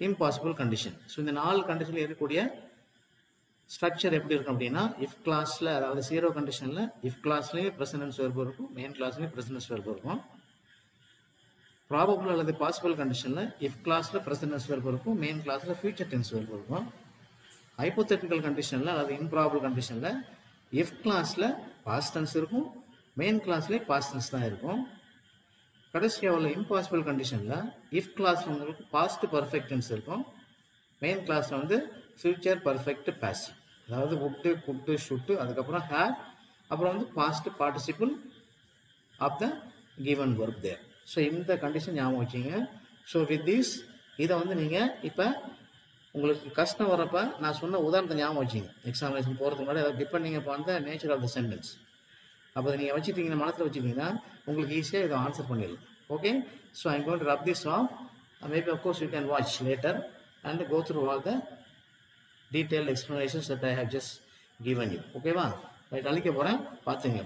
Speaker 1: இம்பாசிபிள் கண்டிஷன். ஸோ இந்த 4 கண்டிஷனில் இருக்கக்கூடிய ஸ்ட்ரக்சர் எப்படி இருக்கும் அப்படின்னா, இஃப் கிளாஸில், அதாவது ஜீரோ கண்டிஷனில் இஃப் கிளாஸ்லேயும் ப்ரெசன்டென்ஸ் வெர்பு இருக்கும், மெயின் கிளாஸ்லேயும் ப்ரெசன்டென்ஸ் வெர்பு இருக்கும். ப்ராபபிள் அல்லது பாசிபிள் கண்டிஷனில் இஃப் கிளாஸில் ப்ரெசன்டென்ஸ் வெர்பு இருக்கும், மெயின் கிளாஸில் ஃபியூச்சர் டென்ஸ் வெர்பு இருக்கும். ஹைப்போதெட்டிக்கல் கண்டிஷனில் அதாவது இம்ப்ராபபிள் கண்டிஷனில் இஃப் கிளாஸில் பாஸ்ட் டென்ஸ் இருக்கும், மெயின் கிளாஸ்லேயே பாஸ்ட் டென்ஸ் தான் இருக்கும். கடைசியாக உள்ள இம்பாசிபிள் கண்டிஷனில் இஃப் கிளாஸில் உங்களுக்கு பாஸ்ட் பர்ஃபெக்ட் டென்ஸ் இருக்கும், மெயின் கிளாஸில் வந்து ஃபியூச்சர் பர்ஃபெக்ட் பாசிவ், அதாவது வுட்டு, குட்டு, ஷுட்டு, அதுக்கப்புறம் ஹேவ், அப்புறம் வந்து past participle of the given work there. So இந்த கண்டிஷன் ஞாபகம் வச்சிங்க. ஸோ வித் திஸ் இதை வந்து நீங்கள் இப்போ உங்களுக்கு கஷ்டம் வரப்போ நான் சொன்ன உதாரணத்தை ஞாபகம் வச்சிங்க. எக்ஸாமினேஷன் போகிறதுக்கு முன்னாடி அதை depending upon the nature of the sentence. அப்போ அதை நீங்கள் வச்சுட்டீங்கன்னா, மனசில் வச்சுட்டிங்கன்னா உங்களுக்கு ஈஸியாக இதை ஆன்சர் பண்ணிடலாம். Okay, so I'm going to rub this off. Maybe of course you can watch later and go through all the detailed explanations that I have just given you. ஓகேவா? ரைட், அழிக்க போகிறேன், பார்த்துங்க.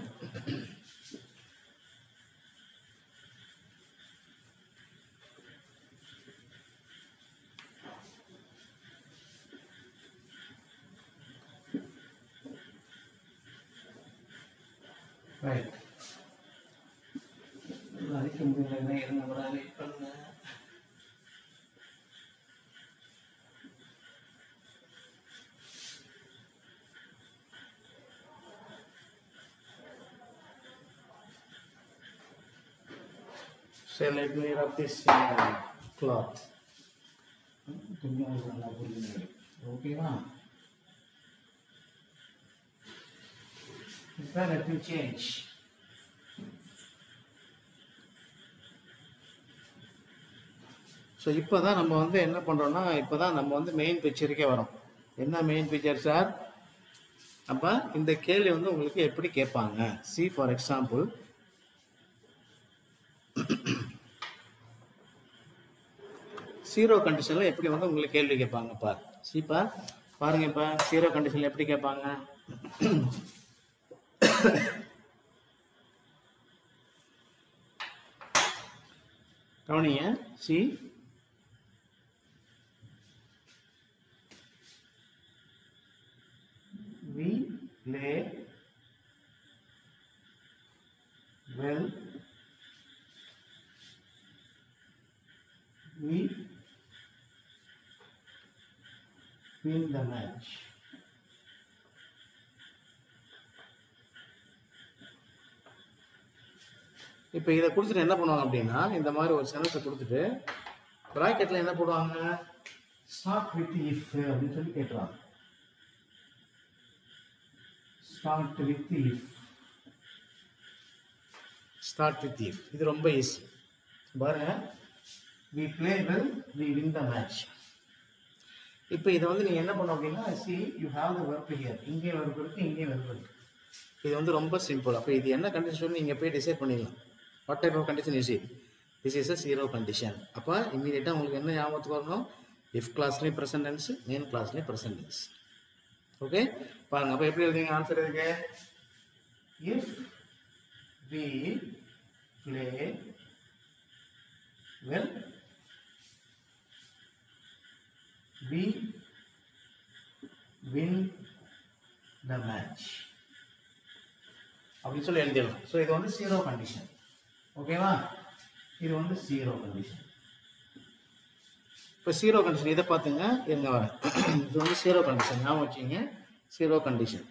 Speaker 1: ரைட், அழிக்க முடியல, இருங்க, வெயிட் பண்ண. So let me rub this cloth. Okay, let me change. So இப்போ தான் நம்ம வந்து என்ன பண்ணுறோன்னா, இப்போ தான் நம்ம வந்து மெயின் பிக்சருக்கே வரோம். என்ன மெயின் பிக்சர் சார்? அப்போ இந்த கேள்வி வந்து உங்களுக்கு எப்படி கேட்பாங்க? சி ஃபார் எக்ஸாம்பிள், ஜீரோ கண்டிஷனில் எப்படி வந்து உங்களுக்கு கேள்வி கேட்பாங்க பார். சீப்பா பாருங்க, இப்போ ஜீரோ கண்டிஷனில் எப்படி கேட்பாங்க? கவனிங்க. C, we play well, we win the match. இப்போ இதை கொடுத்துட்டு என்ன பண்ணுவாங்க அப்படின்னா, இந்த மாதிரி ஒரு சென்டென்ஸை கொடுத்துட்டு ப்ராக்கெட்டில் என்ன போடுவாங்க? ஸ்டார்ட் வித் இஃப் அப்படின்னு சொல்லி கேட்டுருவாங்க. Start with if, start with if. இது ரொம்ப ஈஸி பாருங்க. we play well, we win the match. இப்போ இதை வந்து நீங்கள் என்ன பண்ணணும் அப்படின்னா, see you have the verb here. இங்கே verb இருக்கு, இங்கே verb இருக்கு. இது வந்து ரொம்ப சிம்பிள். அப்போ இது என்ன கண்டிஷன் நீங்கள் போய் டிசைட் பண்ணிடலாம். What type of condition is it? This is a zero condition. அப்போ இம்மீடியட்டாக உங்களுக்கு என்ன ஞாபகத்துக்கு வரணும்? இஃப் கிளாஸ்லேயும் ப்ரெசன்ட் டென்ஸ், மெயின் கிளாஸ்லேயும் ப்ரெசன்ட் டென்ஸ். ஓகே, பாருங்க. அப்போ எப்படி எழுதுங்க ஆன்சர்? இருக்கு if we play well, we win the match அப்படி சொல்லி எழுதிடலாம். ஸோ இது வந்து ஜீரோ கண்டிஷன். ஓகேவா? இது வந்து ஜீரோ கண்டிஷன். இப்போ ஜீரோ கண்டிஷன் இதை பார்த்துங்க, இருங்க வரேன். இது வந்து ஜீரோ கண்டிஷன், ஞாபகம் வச்சுங்க. Zero condition.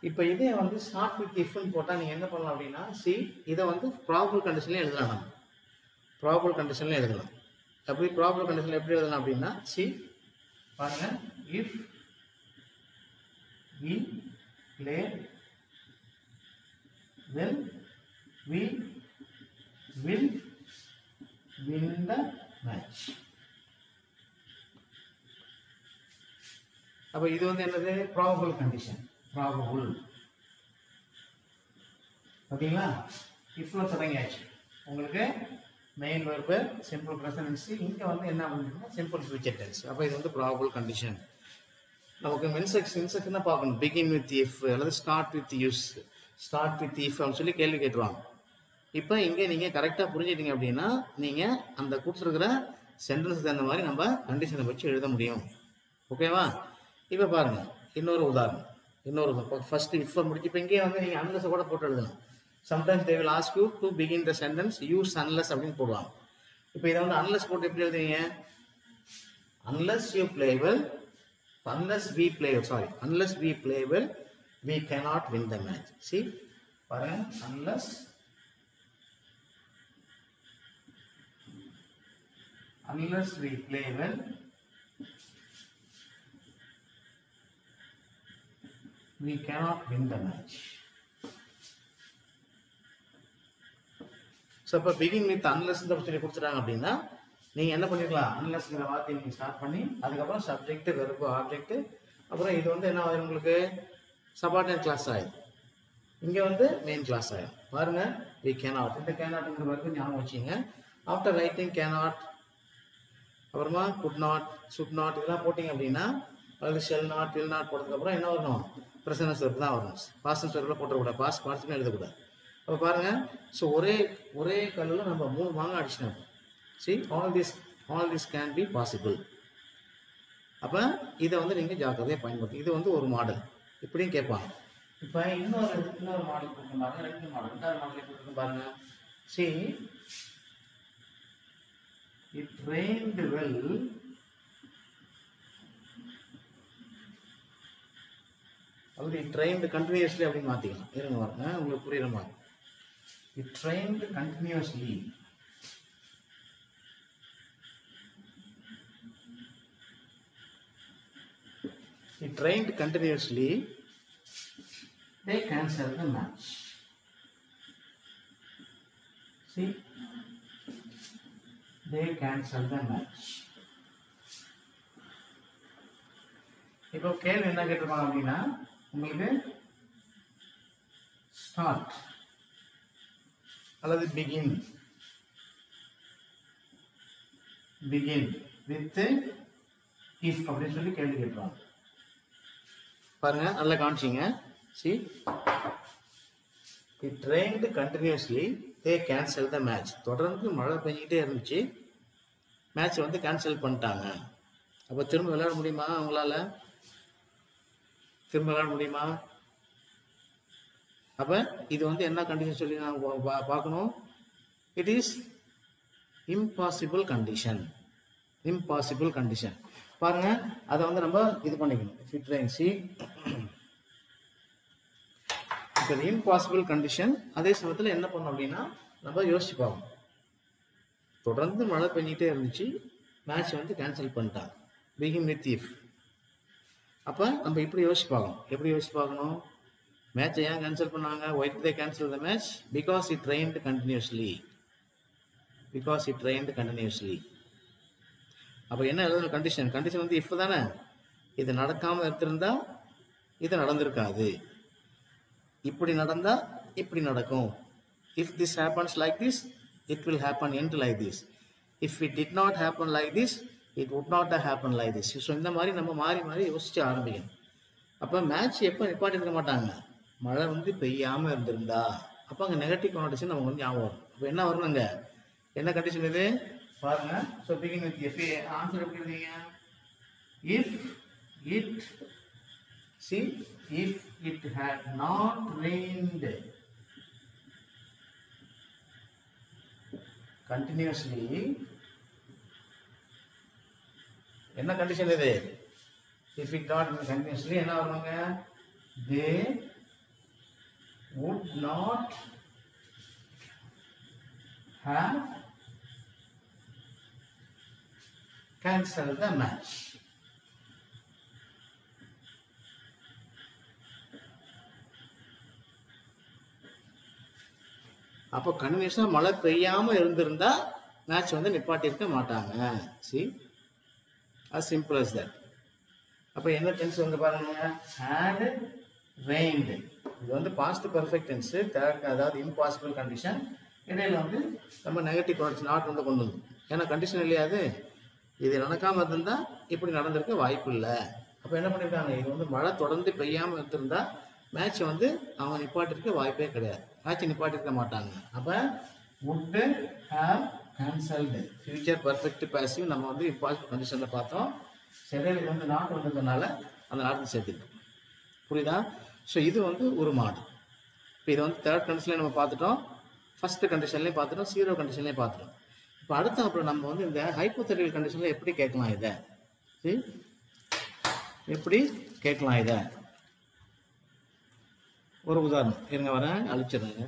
Speaker 1: இப்போ இதே வந்து ஸ்டார்ட் வித் இஃப்னு போட்டால் நீங்கள் என்ன பண்ணலாம் அப்படின்னா, சி இதை வந்து ப்ராபபிள் கண்டிஷன்லேயே எழுதலாம். நம்ம ப்ராபபிள் கண்டிஷன்ல எழுதலாம். அப்படி ப்ராபபிள் கண்டிஷன்ல எப்படி எழுதலாம் அப்படின்னா, சி பாருங்க, if we play well, we will win the match. அப்ப இது வந்து என்னது? Probable condition. ப்ராபபிள் ஓகேங்களா? இஃப்ல தொடங்கியாச்சு. உங்களுக்கு மெயின் வெர்பு சிம்பிள் ப்ரெசன்ட், இங்க வந்து என்ன பண்ணுறீங்கன்னா சிம்பிள் ஃபியூச்சர் டென்ஸ். அப்ப இது வந்து ப்ராபபிள் கண்டிஷன். நமக்கு இன்செக்ஷன் பார்க்கணும். பிகின் வித் இஃப் அல்லது start with use, start with if அப்படின்னு சொல்லி கேள்வி கேட்டுருவாங்க. இப்போ இங்கே நீங்கள் கரெக்டாக புரிஞ்சுட்டீங்க அப்படின்னா நீங்கள் அந்த கொடுத்துருக்கிற சென்டென்ஸ் தகுந்த மாதிரி நம்ம கண்டிஷனை வச்சு எழுத முடியும். ஓகேவா? இப்போ பாருங்கள், இன்னொரு உதாரணம். ஃபர்ஸ்ட் இஃப் முடிச்சு இப்போ இங்கே வந்து நீங்கள் அன்லெஸ் கூட போட்டு எழுதணும். Sometimes they will ask you to begin the sentence use unless அப்படின்னு போடுவாங்க. இப்போ இதை வந்து அன்லெஸ் போட்டு எப்படி எழுதுவீங்க? Unless you play well, unless we play well, we cannot win the match. See, பாருங்க, unless we play well, we cannot win the match. So இப்போ begin with unless இந்த சொல்லி கொடுத்துட்டாங்க அப்படின்னா நீங்கள் என்ன பண்ணிருக்கலாம்? அன்லெஸ்ங்கிற வார்த்தையை நீங்கள் ஸ்டார்ட் பண்ணி அதுக்கப்புறம் சப்ஜெக்ட், வெர்பு, ஆப்ஜெக்ட், அப்புறம் இது வந்து என்ன ஆகும்? உங்களுக்கு சபார்டினேட் கிளாஸ் ஆயிடும். இங்கே வந்து மெயின் கிளாஸ் ஆயிடும். பாருங்க, வி கேனாட், இந்த கேனாட்ங்கிற வரைக்கும் ஞாபகம் வச்சிங்க. ஆஃப்டர் ரைட்டிங் கேனாட், அப்புறமா குட் நாட், சுட் நாட் இதெல்லாம் போட்டிங்க அப்படின்னா, அதில் ஷெல் நாட், வில் நாட் போட்டதுக்கப்புறம் என்ன வரணும்? ப்ரெசன்ட் வெர்பு தான் வரணும். பாஸ்ட் வெர்பில் போட்டக்கூடாது, பாஸ்ட் பார்ட்டிசிபிள் எழுதக்கூடாது. அப்போ பாருங்க, ஸோ ஒரே கல்லில் நம்ம 3 மாங்காய் அடிச்சுனா. See, all this can be possible. அப்போ இதை வந்து நீங்கள் ஜாக்கிரதையாக பயன்படுத்தி, இது வந்து ஒரு மாடல். இப்படியும் கேட்பாங்க. இப்போ இன்னொரு மாடல் கொடுக்கும் பாருங்க, 2 மாடல். 2வது மாடல் கொடுக்கும் பாருங்க. See, it rained well, அப்படி it rained continuously அப்படின்னு மாற்றிக்கலாம். இருங்க பாருங்க, உங்களுக்கு புரியுற மாதிரி. It rained continuously. It rained continuously. They cancelled the match. See, they cancelled the match. இப்போ கேள்வி என்ன கேட்டிருப்பாங்க அப்படின்னா, உங்களுக்கு ஸ்டார்ட் அல்லது பிகின் வித் இஃப் அப்படின்னு சொல்லி கேள்வி கேட்டுருவாங்க. பாருங்க, நல்லா காமிச்சிங்க. See, it rained continuously, they canceled the match. தொடர்ந்து மழை பெஞ்சிக்கிட்டே இருந்துச்சு, மேட்ச் வந்து கேன்சல் பண்ணிட்டாங்க. அப்போ திரும்ப விளையாட முடியுமா? அவங்களால திரும்ப விளையாட முடியுமா? அப்போ இது வந்து என்ன கண்டிஷன் சொல்லி நாங்கள் பார்க்கணும். It is impossible condition. பாருங்க, அதை வந்து நம்ம இது பண்ணிக்கணும். ஃபிட் ரெயின், சி, இப்போ இம்பாசிபிள் கண்டிஷன். அதே சமயத்தில் என்ன பண்ணோம் அப்படின்னா நம்ம யோசிச்சு பார்க்கணும். தொடர்ந்து மழை பெஞ்சிட்டே இருந்துச்சு, மேட்ச் வந்து கேன்சல் பண்ணிட்டாங்க, பிகின் வித் இஃப். அப்போ நம்ம இப்படி யோசிச்சு பார்க்கணும். எப்படி யோசிச்சு பார்க்கணும்? மேட்சை ஏன் கேன்சல் பண்ணாங்க? why did they cancel the match? because it rained continuously. அப்போ என்ன எழுதணும்? கண்டிஷன் வந்து இஃப் தானே. இது நடக்காமல் இருந்திருந்தா இது நடந்திருக்காது. இப்படி நடந்தா இப்படி நடக்கும். If this happens like this, it will happen end like this. if it did not happen like this, it would not have happened like this. So இந்த மாதிரி நம்ம மாறி யோசிச்சு ஆரம்பிக்கணும். அப்போ மேட்ச் எப்போ நிப்பாட்டிருக்க மாட்டாங்க? மழை வந்து பெய்யாமல் இருந்திருந்தா. அப்போ அங்கே நெகட்டிவ் கனோட்டேஷன் நமக்கு வந்து ஞாபகம் வரும். அப்போ என்ன வரணுங்க? என்ன கண்டிஷன் இது பாருங்க. So begin with F. Answer எப்படி இருந்தீங்க? If it had not rained continuously. என்ன கண்டிஷன் இது? if it not continuously என்ன வருவாங்க? they would not have cancel the match. அப்போ கண்டினியூஸா மழை பெய்யாம இருந்திருந்தா மேட்ச் வந்து நிப்பாட்டியிருக்க மாட்டாங்க. see as simple as that. அப்போ என்ன டென்ஸ் வந்து பாருங்க, had rained. இது வந்து பாஸ்ட் பெர்ஃபெக்ட் டென்ஸ், அதாவது இம்பாசிபிள் கண்டிஷன். இடையில வந்து நம்ம நெகட்டிவ் ப்ராடக்ட்ஸ் நாட் வந்து கொண்டு வந்தோம். ஏன்னா கண்டிஷன் இல்லையா அது, இது நடக்காம இருந்தா இப்படி நடந்திருக்க வாய்ப்பு இல்லை. அப்போ என்ன பண்ணியிருக்காங்க, இது வந்து மழை தொடர்ந்து பெய்யாமல் இருந்திருந்தா மேட்ச் வந்து அவங்க நிப்பாட்டிருக்க வாய்ப்பே கிடையாது, மேட்ச் நிப்பாட்டிருக்க மாட்டாங்க. அப்போ would have cancelled future perfect passive நம்ம வந்து இம்பாசிபிள் கண்டிஷனில் பார்த்தோம். சரி, இது வந்து நாட் வந்ததுனால அந்த நாட்டு சேர்த்துருக்கு. புரியுதா? ஸோ இது வந்து ஒரு மாடல். இப்போ இது வந்து தேர்ட் கண்டிஷன்லேயும் நம்ம பார்த்துட்டோம், ஃபர்ஸ்ட் கண்டிஷன்லேயும் பார்த்துட்டோம், ஜீரோ கண்டிஷன்லேயும் பார்த்துட்டோம். இப்போ அடுத்த அப்புறம் நம்ம வந்து இந்த ஹைப்போதெட்டிக்கல் கண்டிஷனில் எப்படி கேட்கலாம் இதை, எப்படி கேட்கலாம் இதை, ஒரு உதாரணம் இருங்க வரேன், அழிச்சிடுங்க.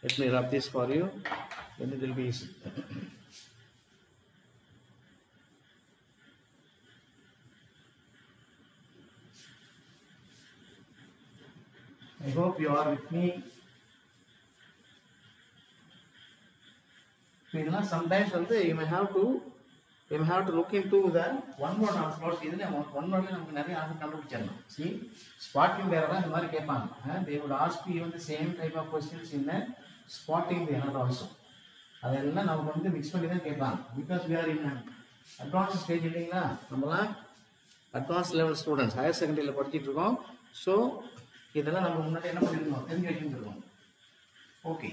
Speaker 1: Let me wrap this for you, then it will be easy. I hope you are with me. Sometimes also you may have to look into the one word answer. இதுல one word நமக்கு நிறைய ஆன்சர் கண்டுபிடிச்சிடலாம். see spotting there இந்த மாதிரி கேட்பாங்க. they would ask you even the same type of questions in the spotting there also. அதெல்லாம் நமக்கு வந்து மிக்ஸ் பண்ணி தான் கேட்பாங்க. because we are in advanced stage இல்லைங்களா, நம்மலாம் அட்வான்ஸ் லெவல் ஸ்டூடெண்ட்ஸ், ஹையர் செகண்டரியில் படிச்சுட்டு இருக்கோம். ஸோ இதெல்லாம் நம்ம முன்னாடி என்ன பண்ணிருக்கோம், தெரிஞ்சு வச்சுருக்கோம். ஓகே,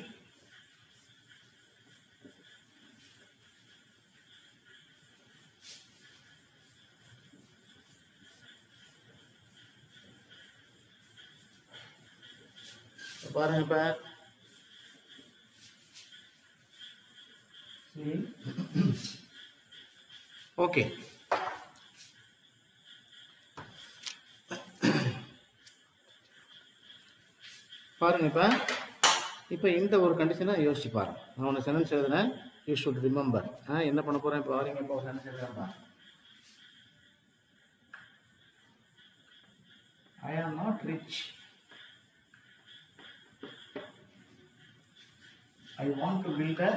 Speaker 1: பாருங்க இப்ப ஓகே. பாருங்க இப்போ இந்த ஒரு கண்டிஷனை யோசிச்சு பாருங்க. நான் ஒன்று சென்டென்ஸ் எழுதுனேன், யூ ஷுட் ரிமெம்பர். என்ன பண்ண போறேன் இப்போ, பாருங்க இப்போ சென்டென்ஸ் எழுதுறேன். I am not rich. I want to build a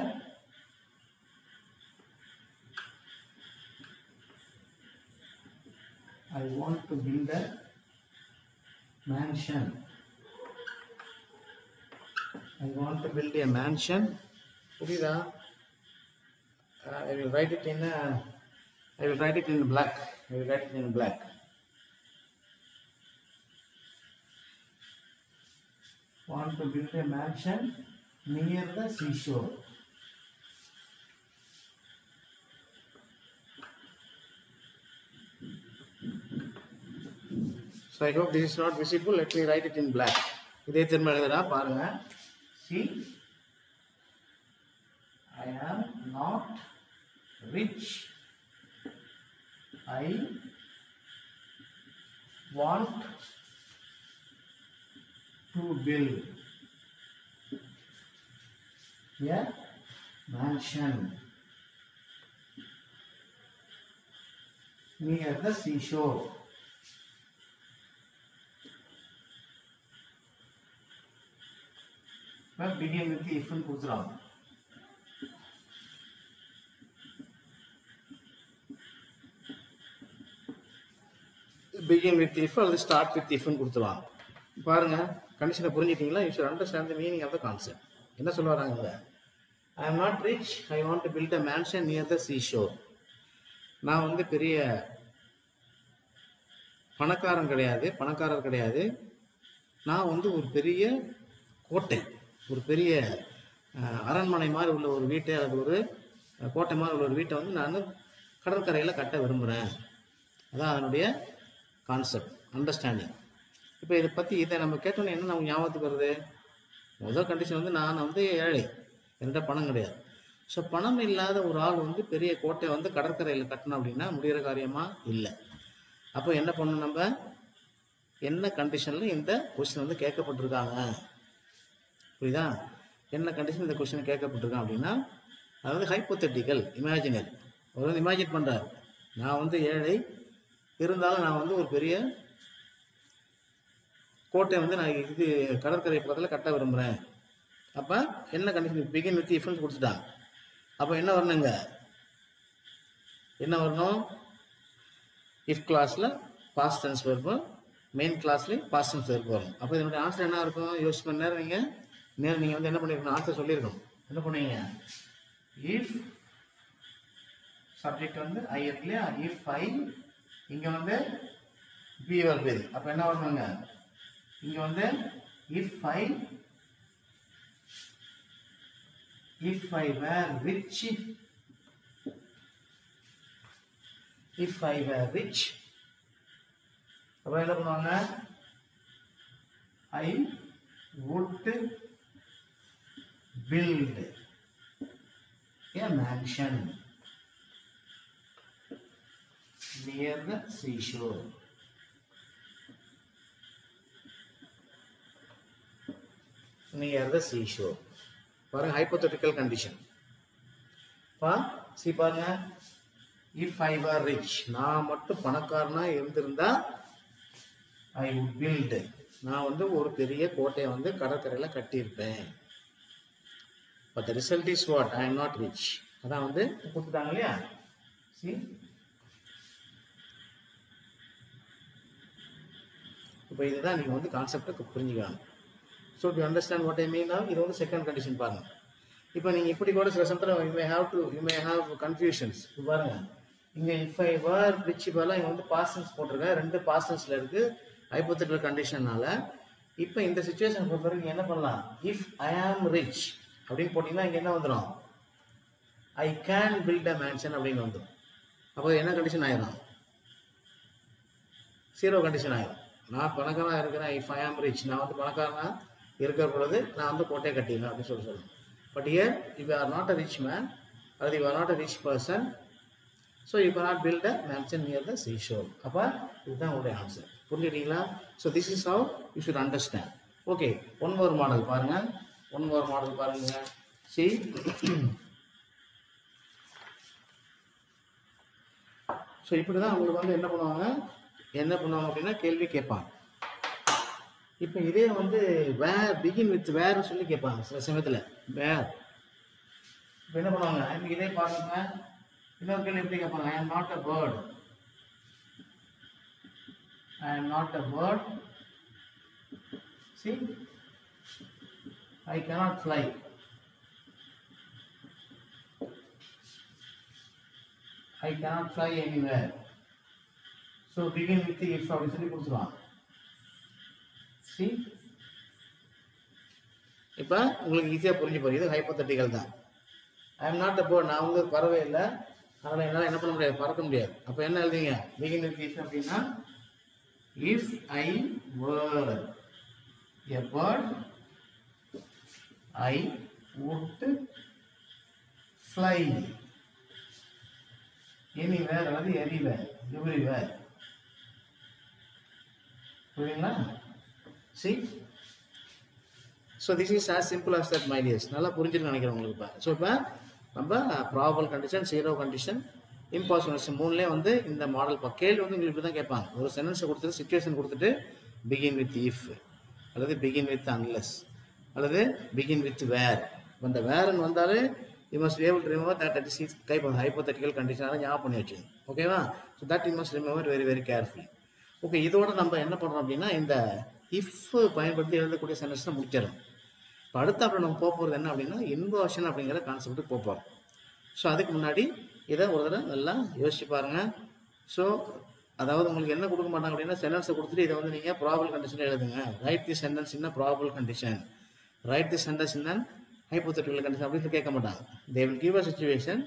Speaker 1: mansion. I want to build a mansion. புரியுதா? I will write it in black. I will write it in black. Want to build a mansion near the seashore. So I hope this is not visible. Let me write it in black. இதே திரும்ப எழுதுறா பாருங்க. See, I am not rich. I want to build a mansion near the seashore. But begin with the if and கொடுத்துறாங்க. begin with if அல்லது start with if ன்னு கொடுத்துருவாங்க. பாருங்க கண்டிஷனை புரிஞ்சிட்டீங்களா? you should understand the meaning of the concept. என்ன சொல்ல வராங்க? I am not rich. I want to build a mansion near the seashore. நான் வந்து பெரிய பணக்காரர் கிடையாது. நான் வந்து ஒரு பெரிய கோட்டை, ஒரு பெரிய அரண்மனை மாதிரி உள்ள ஒரு வீட்டை, அது ஒரு கோட்டை மாதிரி உள்ள ஒரு வீட்டை வந்து நான் கடற்கரையில் கட்ட விரும்புகிறேன். அதான் அதனுடைய கான்செப்ட், அண்டர்ஸ்டாண்டிங். இப்போ இதை நம்ம கேட்டோன்னே என்ன நமக்கு ஞாபகத்துக்கு வருது? முதல் கண்டிஷன் வந்து நான் வந்து ஏழை, என்கிட்ட பணம் கிடையாது. ஸோ பணம் இல்லாத ஒரு ஆள் வந்து பெரிய கோட்டை வந்து கடற்கரையில் கட்டணும் அப்படின்னா முடிகிற காரியமா இல்லை. அப்போ என்ன பண்ணணும், நம்ம என்ன கண்டிஷனில் இந்த கொஸ்டின் வந்து கேட்கப்பட்டிருக்காங்க, புரியுதா? என்ன கண்டிஷன் இந்த கொஸ்டின் கேட்கப்பட்டிருக்கான் அப்படின்னா, அதாவது ஹைப்போதெட்டிக்கல், இமேஜினரி. அவர் வந்து இமேஜின் பண்ணுறாரு, நான் வந்து ஏழை, இருந்தாலும் நான் வந்து ஒரு பெரிய கோட்டை வந்து நான் இது கடற்கரை பக்கத்தில் கட்ட விரும்புகிறேன். அப்போ என்ன கண்டிஷன்? பிகின் வித் இஃப்னு கொடுத்துட்டான். அப்போ என்ன வரணுங்க? என்ன வரணும்? இஃப் கிளாஸில் பாஸ்ட் டென்ஸ் வெர்பு, மெயின் கிளாஸ்லேயும் பாஸ்ட் டென்ஸ் வெர்பு வரும். அப்போ இதனுடைய ஆன்சர் என்ன இருக்கும்? யோசிச்சு நேரம் நீங்கள் வந்து என்ன பண்ணிருக்கணும்? ஆன்சர் சொல்லியிருக்கணும். என்ன பண்ணுவீங்க? இஃப் சப்ஜெக்ட் வந்து ஐ இருக்கு இல்லையா? இஃப் ஐ, இங்கே வந்து பி வெர்பு இது. அப்போ என்ன வரணுங்க? இங்கே வந்து if I were rich, if I were rich, அப்போ என்ன பண்ணுவாங்க? I would build a mansion near the seashore. Near the seashore. பாருங்க, ஹைப்போதெட்டிக்கல் கண்டிஷன். பாருங்க, இஃப் ஐ வர் ரிச், நான் மட்டும் பணக்காரனா இருந்திருந்தா ஐ வுட் பில்ட், நான் வந்து ஒரு பெரிய கோட்டையை வந்து கடற்கரையில் கட்டியிருப்பேன். But the result is what? I am not rich. அதான் வந்து கொடுத்துட்டாங்க இல்லையா? இப்போ இதுதான் நீங்கள் வந்து கான்செப்டை புரிஞ்சுக்கணும். So to understand what I mean, இது வந்து செகண்ட் கண்டிஷன் பாருங்கள். இப்போ நீங்கள் இப்படி கூட சில சமயத்தில் யூ மே ஹாவ் கன்ஃபியூஷன்ஸ். இப்போ பாருங்கள், இங்கே இஃப் ஐ வர் ரிச் பாலாம் இங்கே வந்து பாஸ்ட் டென்ஸ் போட்டிருக்கேன், ரெண்டு பாஸ்ட் டென்ஸில் இருக்குது ஹைப்போதெட்டிக்கல் கண்டிஷனால. இப்போ இந்த சுச்சுவேஷன் பொறுத்த வரைக்கும் என்ன பண்ணலாம்? இஃப் ஐ ஆம் ரிச் அப்படின்னு போட்டிங்கன்னா இங்கே என்ன வந்துடும்? I can build a mansion அப்படின்னு வந்துடும். அப்போ என்ன கண்டிஷன் ஆயிடும்? ஜீரோ கண்டிஷன் ஆயிடும். நான் பணக்காரனாக இருக்கிறேன், இஃப் ஐ ஆம் ரிச், நான் வந்து பணக்காரனா இருக்கிற பொழுது நான் வந்து கோட்டையை கட்டிடுவேன் அப்படின்னு சொல்லணும். But here if you are not a rich man, அல்லது you are not a rich person, so you can not build a mansion near the seashore. அப்போ இதுதான் உங்களுடைய ஆன்சர். புரிஞ்சுக்கிட்டீங்களா? So this is how you should understand. Okay, one more model பாருங்கள். ஒன் மோர் மாடல் பாருங்க. சி, ஸோ இப்படி தான் உங்களுக்கு வந்து என்ன பண்ணுவாங்க அப்படின்னா கேள்வி கேட்பாங்க. இப்போ இதே வந்து வேர், பிகின் வித் வேர்னு சொல்லி கேட்பாங்க சில சமயத்தில். வேர் இப்போ என்ன பண்ணுவாங்க? இதே பாருங்க, இன்னொரு கேள்வி எப்படி கேட்பாங்க? I am not a bird, I am not a bird, see, I cannot fly, I cannot fly anywhere. So begin with the if அப்படின்னு சொல்லி கொடுத்துருவாங்க. இப்போ உங்களுக்கு ஈஸியாக புரிஞ்சு போகுது. இது ஹைப்போதெட்டிக்கல் தான். I am not a bird, நான் வந்து பறவை இல்லை, அதனால் என்னால் என்ன பண்ண முடியாது? பறக்க முடியாது. அப்போ என்ன எழுதிங்க? பிகின் வித் இஃப் அப்படின்னா if I were a bird I would fly anywhere அல்லது எனிவேர், எவ்ரிவேர். புரியுங்களா? See, so this is as simple as that, my dears. நல்லா புரிஞ்சுன்னு நினைக்கிறேன் உங்களுக்கு. இப்போ ஸோ இப்போ நம்ம probable condition, zero condition, impossible condition மூணுலேயே வந்து இந்த மாடல் கேள்வி வந்து உங்களுக்கு இப்படி தான் கேட்பாங்க. ஒரு சென்டென்ஸை கொடுத்துட்டு, சிச்சுவேஷன் கொடுத்துட்டு, பிகின் வித் இஃப் அல்லது பிகின் வித் அன்லெஸ் அல்லது பிகின் வித் வேர். அந்த வேர்ன்னு வந்தாலே you must be able to remember that that is type of hypothetical கண்டிஷனாக ஞாபகம் பண்ணி வச்சுங்க. ஓகேவா? So that you must remember very very carefully. Okay, இதோட நம்ம என்ன பண்ணுறோம் அப்படின்னா இந்த இஃப் பயன்படுத்தி எழுதக்கூடிய சென்டென்ஸை முடிச்சிடலாம். இப்போ அடுத்த நம்ம போகிறது என்ன அப்படின்னா இன்வர்ஷன் அப்படிங்கிற கான்செப்ட்டுக்கு போகிறோம். ஸோ அதுக்கு முன்னாடி இதை ஒரு தடவை நல்லா யோசிச்சு பாருங்கள். ஸோ அதாவது உங்களுக்கு என்ன கொடுக்க மாட்டாங்க அப்படின்னா சென்டென்ஸை கொடுத்துட்டு இதை வந்து நீங்கள் ப்ராபபிள் கண்டிஷனில் எழுதுங்க. Right the sentence in probable condition, right the sentence in hypothetical condition அப்படின்னு கேட்க மாட்டாங்க. They will give a situation.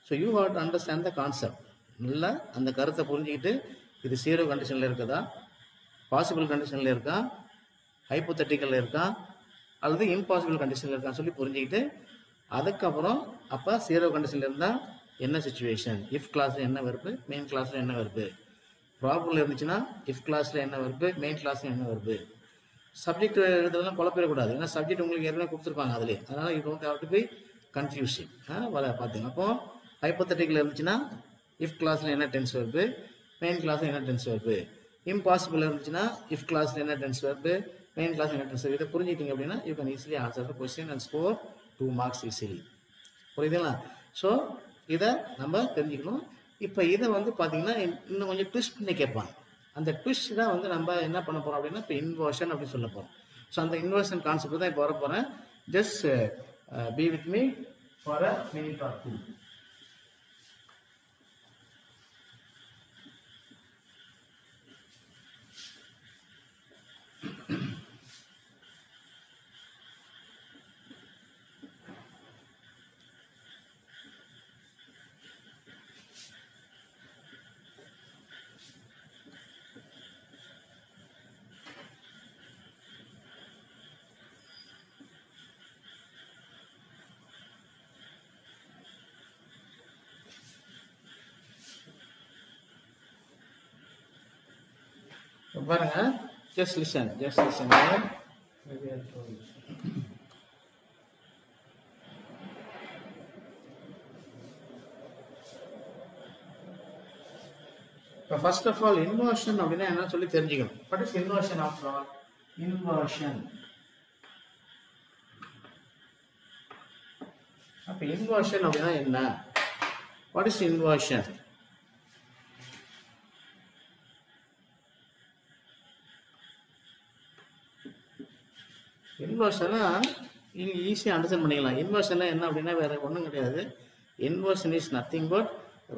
Speaker 1: So you have to understand the concept. நல்லா அந்த கருத்தை புரிஞ்சுக்கிட்டு இது ஜீரோ கண்டிஷனில் இருக்குதா, பாசிபிள் கண்டிஷனில் இருக்கா, ஹைப்போதெட்டிக்கலில் இருக்கா அல்லது இம்பாசிபிள் கண்டிஷனில் இருக்கான்னு சொல்லி புரிஞ்சுக்கிட்டு அதுக்கப்புறம் அப்போ ஜீரோ கண்டிஷனில் இருந்தால் என்ன சிச்சுவேஷன், இஃப் கிளாஸில் என்ன வெர்பு, மெயின் கிளாஸில் என்ன வெர்பு, ப்ராபபிள் இருந்துச்சுன்னா இஃப் கிளாஸில் என்ன வெர்பு, மெயின் கிளாஸில் என்ன வெர்பு. சப்ஜெக்ட் எழுதுறதுலாம் குழப்பிடக்கூடாது. ஏன்னா சப்ஜெக்ட் உங்களுக்கு ஏற்கனவே கொடுத்துருப்பாங்க அதிலே. அதனால் you don't have to be confusing. பார்த்தீங்க அப்போது ஹைப்போதெட்டிக்கல் இருந்துச்சுன்னா இஃப் கிளாஸில் என்ன டென்ஸ் வெர்பு, மெயின் கிளாஸில் என்ன டென்ஸ் வெர்பு. இம்பாசிபிள் இருந்துச்சுன்னா இஃப் கிளாஸில் என்ன டென்ஸ் வெர்பு, மெயின் கிளாஸ் என்ன டென்ஸ் வெர்பு. இதை புரிஞ்சிட்டிங்க அப்படின்னா you can easily answer the question and score 2 marks easily. புரியுதுங்களா? ஸோ இதை நம்ம தெரிஞ்சுக்கணும். இப்போ இதை வந்து பார்த்தீங்கன்னா இன்னும் கொஞ்சம் ட்விஸ்ட் பண்ணி கேட்பாங்க. அந்த ட்விஸ்ட் தான் வந்து நம்ம என்ன பண்ண போகிறோம் அப்படின்னா இப்போ இன்வர்ஷன் அப்படின்னு சொல்ல போகிறோம். ஸோ அந்த இன்வர்ஷன் கான்செப்ட் தான் இப்போ வர போகிறேன். Just be with me for a minute R 2. பாருங்க, just listen. First of all, inversion அப்படின்னா என்ன சொல்லி தெரிஞ்சுக்கணும். What is inversion after all? Inversion. அப்ப inversion அப்படின்னா என்ன? What is inversion? இன்வர்ஷனா இங்கே ஈஸியாக அண்டர்ஸ்டாண்ட் பண்ணிக்கலாம். இன்வர்ஷனா என்ன அப்படின்னா வேற ஒன்றும் கிடையாது. Inversion is nothing but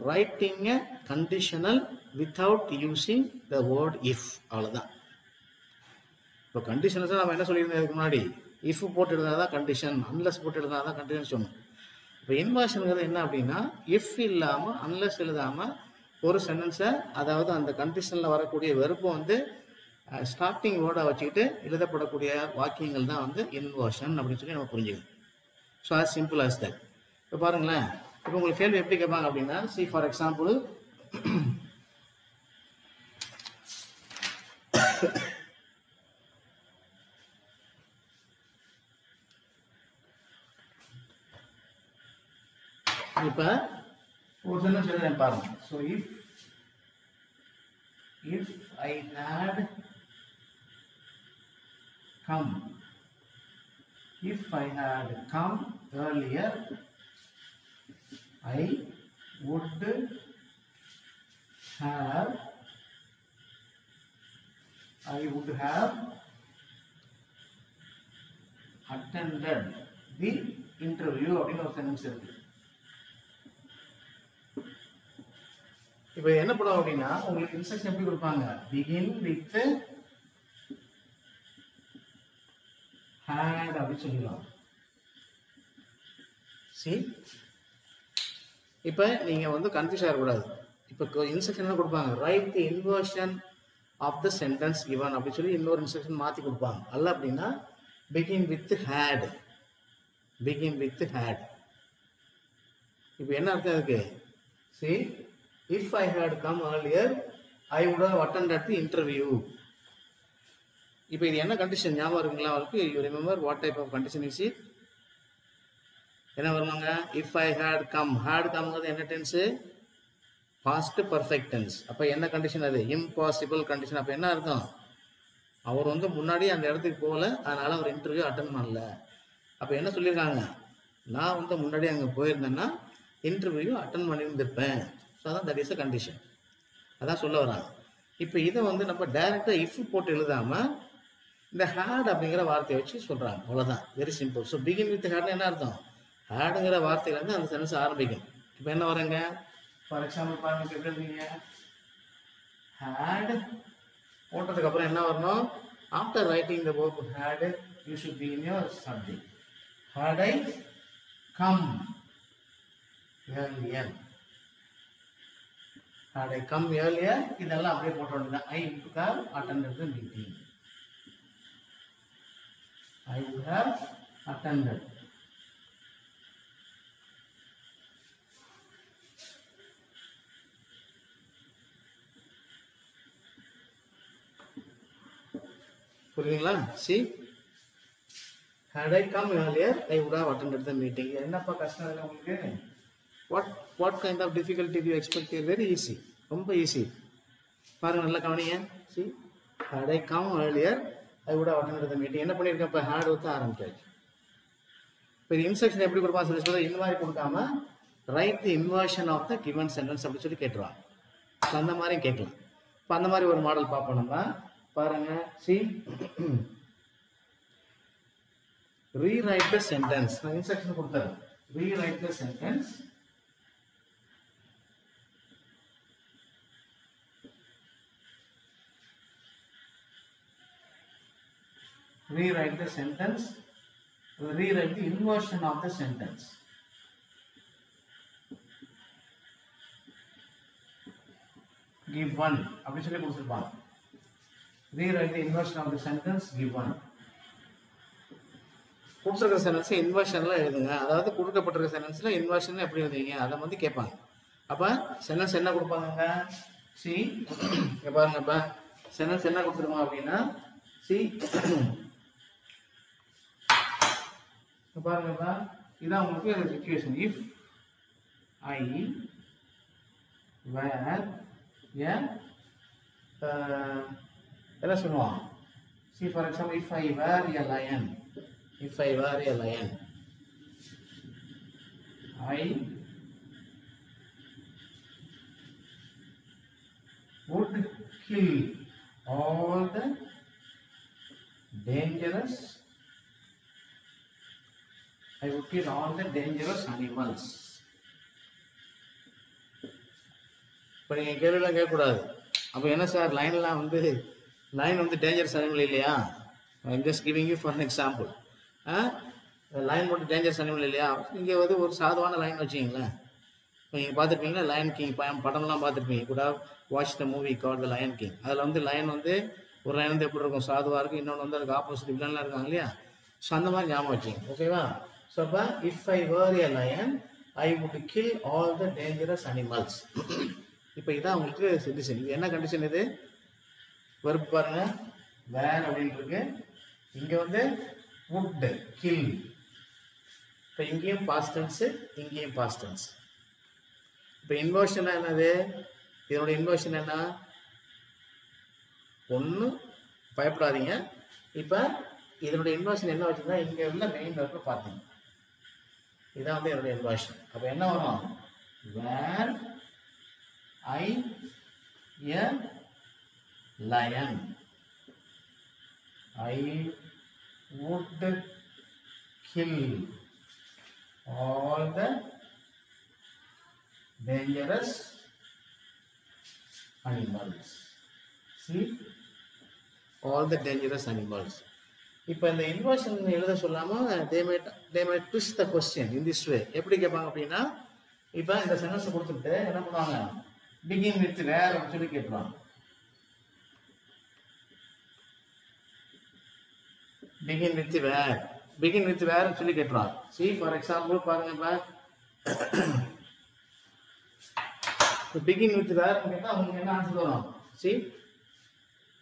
Speaker 1: writing a conditional without using the word if. அவ்வளோதான். இப்போ கண்டிஷன்ஸ் நம்ம என்ன சொல்லியிருந்தோம் இதுக்கு முன்னாடி? இஃப் போட்டு எழுதினா தான் கண்டிஷன், அன்லெஸ் போட்டு எழுதினா தான் கண்டிஷன் சொன்னோம். இப்போ இன்வர்ஷனுங்கிறது என்ன அப்படின்னா இஃப் இல்லாமல் அன்லெஸ் எழுதாமல் ஒரு சென்டென்ஸை, அதாவது அந்த கண்டிஷனில் வரக்கூடிய வெர்பை வந்து ஸ்டார்டிங் வேர்டை வச்சுக்கிட்டு எழுதப்படக்கூடிய வாக்கியங்கள் தான் வந்து இன்வர்ஷன் அப்படின்னு சொல்லி நம்ம புரிஞ்சுக்கணும். So as simple as that. இப்போ பாருங்களேன், இப்போ உங்களுக்கு கேள்வி எப்படி கேட்பாங்க அப்படின்னா, see for example, இப்போ ஒரு சென்டென்ஸ் எழுதுறேன் பாருங்க. So if I had come, if I had come earlier, I would have attended the interview அப்படின்னு ஒரு சென்டென்ஸ் இருக்கு. இப்போ என்ன பண்ணுவோம் அப்படின்னா உங்களுக்கு இன்ஸ்ட்ரக்ஷன் எப்படி கொடுப்பாங்க? begin with had அப்படின்னு சொல்லிடலாம். see, இப்போ நீங்க வந்து கன்ஃபியூஸ் ஆகக்கூடாது. இப்போ இன்ஸ்ட்ரக்ஷன் என்ன கொடுப்பாங்க? Write the inversion of the sentence given அப்படின்னு சொல்லி இன்னொரு இன்ஸ்ட்ரக்ஷன் மாற்றி கொடுப்பாங்க. அல்ல அப்படின்னா begin with had, begin with had. இப்போ என்ன அர்த்தம் இருக்கு? see, if I had come earlier, I would have attended the interview. இப்போ இது என்ன கண்டிஷன் ஞாபகம் இருக்குங்களா உங்களுக்கு? You remember what type of condition is it? என்ன வருவாங்க? If I had come, had கம்ங்கிறது என்ன டென்ஸு? Past perfect tense. அப்போ என்ன கண்டிஷன் அது? Impossible condition. அப்போ என்ன அர்த்தம்? அவர் வந்து முன்னாடி அந்த இடத்துக்கு போகல, அதனால அவர் இன்டர்வியூ அட்டன் பண்ணல. அப்போ என்ன சொல்லியிருக்காங்க? நான் வந்து முன்னாடி அங்கே போயிருந்தேன்னா இன்டர்வியூ அட்டன் பண்ணியிருந்திருப்பேன். ஸோ அதான் தட் இஸ் அ கண்டிஷன். அதான் சொல்ல வராங்க. இப்போ இதை வந்து நம்ம டைரெக்டாக இஃப் போட்டு எழுதாமல் இந்த ஹேட் அப்படிங்கிற வார்த்தையை வச்சு சொல்கிறாங்க. அவ்வளோதான், very simple. So begin with ஹேட்னு என்ன அர்த்தம்? ஹேடுங்கிற வார்த்தையிலேருந்து அந்த சென்டென்ஸ் ஆரம்பிக்கும். இப்போ என்ன வரங்க? ஃபார் எக்ஸாம்பிள் பாருங்க, எப்படி இருக்கீங்க? ஹேட் போட்டதுக்கப்புறம் என்ன வரணும்? After writing the verb had, you should be in your subject. Had I come earlier, had I come earlier, இதெல்லாம் அப்படியே போட்ட வேண்டியது. I would have attended the meeting. I would have attended. புரியுதுங்களா? see, had I come earlier, I would have attended the meeting. என்னப்பா கஷ்டம் இல்லை உங்களுக்கு? what kind of difficulty do you expect here? Very easy. ரொம்ப easy. பாருங்க நல்லா கவனிங்க. See, had I come earlier, I would have attended the meeting. என்ன பண்ணிருக்கேன் இப்போ had வந்து ஆரம்பிச்சாச்சு. இப்போ இன்ஸ்ட்ரக்ஷன் எப்படி கொடுப்பான்னு சொல்லி இந்த மாதிரி கொடுக்காம write the inversion of the given sentence அப்படி சொல்லி கேட்டுருவாங்க. அந்த மாதிரியும் கேட்கலாம். இப்போ அந்த மாதிரி ஒரு மாடல் பார்ப்போம் நம்ம. பாருங்க, see, rewrite the sentence. நான் இன்ஸ்ட்ரக்ஷன் கொடுத்தேன். Rewrite the sentence. Rewrite the sentence. Rewrite the inversion of the sentence. Give one. அப்படி சொல்லி கொடுத்துருப்பாங்க. Rewrite the inversion of the sentence. Give one. கொடுத்துருக்க சென்டென்ஸை இன்வர்ஷன்ல எழுதுங்க. அதாவது கொடுக்கப்பட்டிருக்க சென்டென்ஸ்ல இன்வர்ஷன் எப்படி எழுதுவீங்க அதை வந்து கேட்பாங்க. அப்ப சென்டென்ஸ் என்ன கொடுப்பாங்க? சி, இங்க பாருங்க. அப்ப சென்டென்ஸ் என்ன கொடுத்துருவாங்க அப்படின்னா, சி, பாருங்கப்பா, இதான் உங்களுக்கு சிச்சுவேஷன். இஃப் ஐ வேர் என்ன சொல்லுவான்? See, for example, if I were a lion, if I were a lion, I would kill all the dangerous, I would kill all the dangerous animals. இப்போ நீங்கள் கேள்விலாம் கேட்கக்கூடாது. அப்போ என்ன சார் லைன்லாம் வந்து லைன் வந்து டேஞ்சரஸ் அனிமல் இல்லையா? I'm just giving you for an example. Line மட்டும் டேஞ்சரஸ் அனிமல் இல்லையா? இங்கே வந்து ஒரு சாதுவான லைன் வச்சிங்களேன். இப்போ நீங்கள் பார்த்துருப்பீங்களா, லயன் கிங் படம்லாம் பார்த்துருப்பீங்க. கூட watch the movie called the line king. அதில் வந்து லைன் வந்து ஒரு லைன் வந்து எப்படி இருக்கும்? சாதுவாக இருக்கும். இன்னொன்று வந்து அதுக்கு ஆப்போசிட் வில்லன்லாம் இருக்காங்க இல்லையா? ஸோ அந்த மாதிரி ஞாபகம் வச்சிங்க. ஓகேவா? ஸோ அப்போ if I were a lion I would kill all the dangerous animals. இப்போ இதான் உங்களுக்கு கண்டிஷன். இது என்ன கண்டிஷன்? இது வெர்ப் பாருங்க, வேர் அப்படின்னு இருக்கு. இங்கே வந்து would kill. இப்போ இங்கேயும் பாஸ்ட் டென்ஸ், இங்கேயும் பாஸ்ட் டென்ஸ். இப்போ இன்வர்ஷன் என்னது? இதனுடைய இன்வர்ஷன் என்ன? ஒன்று பயப்படாதீங்க. இப்போ இதனுடைய இன்வர்ஷன் என்ன வச்சுருந்தா இங்கே உள்ள மெயின் வெர்பை பார்த்தீங்க. இதான் வந்து என்னுடைய இன்வர்ஷன். அப்போ என்ன வரும்? Were I a lion I would kill all the dangerous animals. See, all the dangerous animals. இப்போ இந்த இன்வர்ஷன் எழுத சொல்லாம they might twist the question in this way. எப்படி கேட்பாங்க அப்படின்னா, இப்போ இந்த சென்டென்ஸ் கொடுத்துட்டு என்ன பண்ணுவாங்க? begin with where அப்படின்னு சொல்லி கேட்பாங்க. begin with where, begin with where சொல்லி கேட்பாங்க. see, for example, பாருங்க, இப்போ begin with where கேட்டா உங்களுக்கு என்ன ஆன்சர் வரும்? see,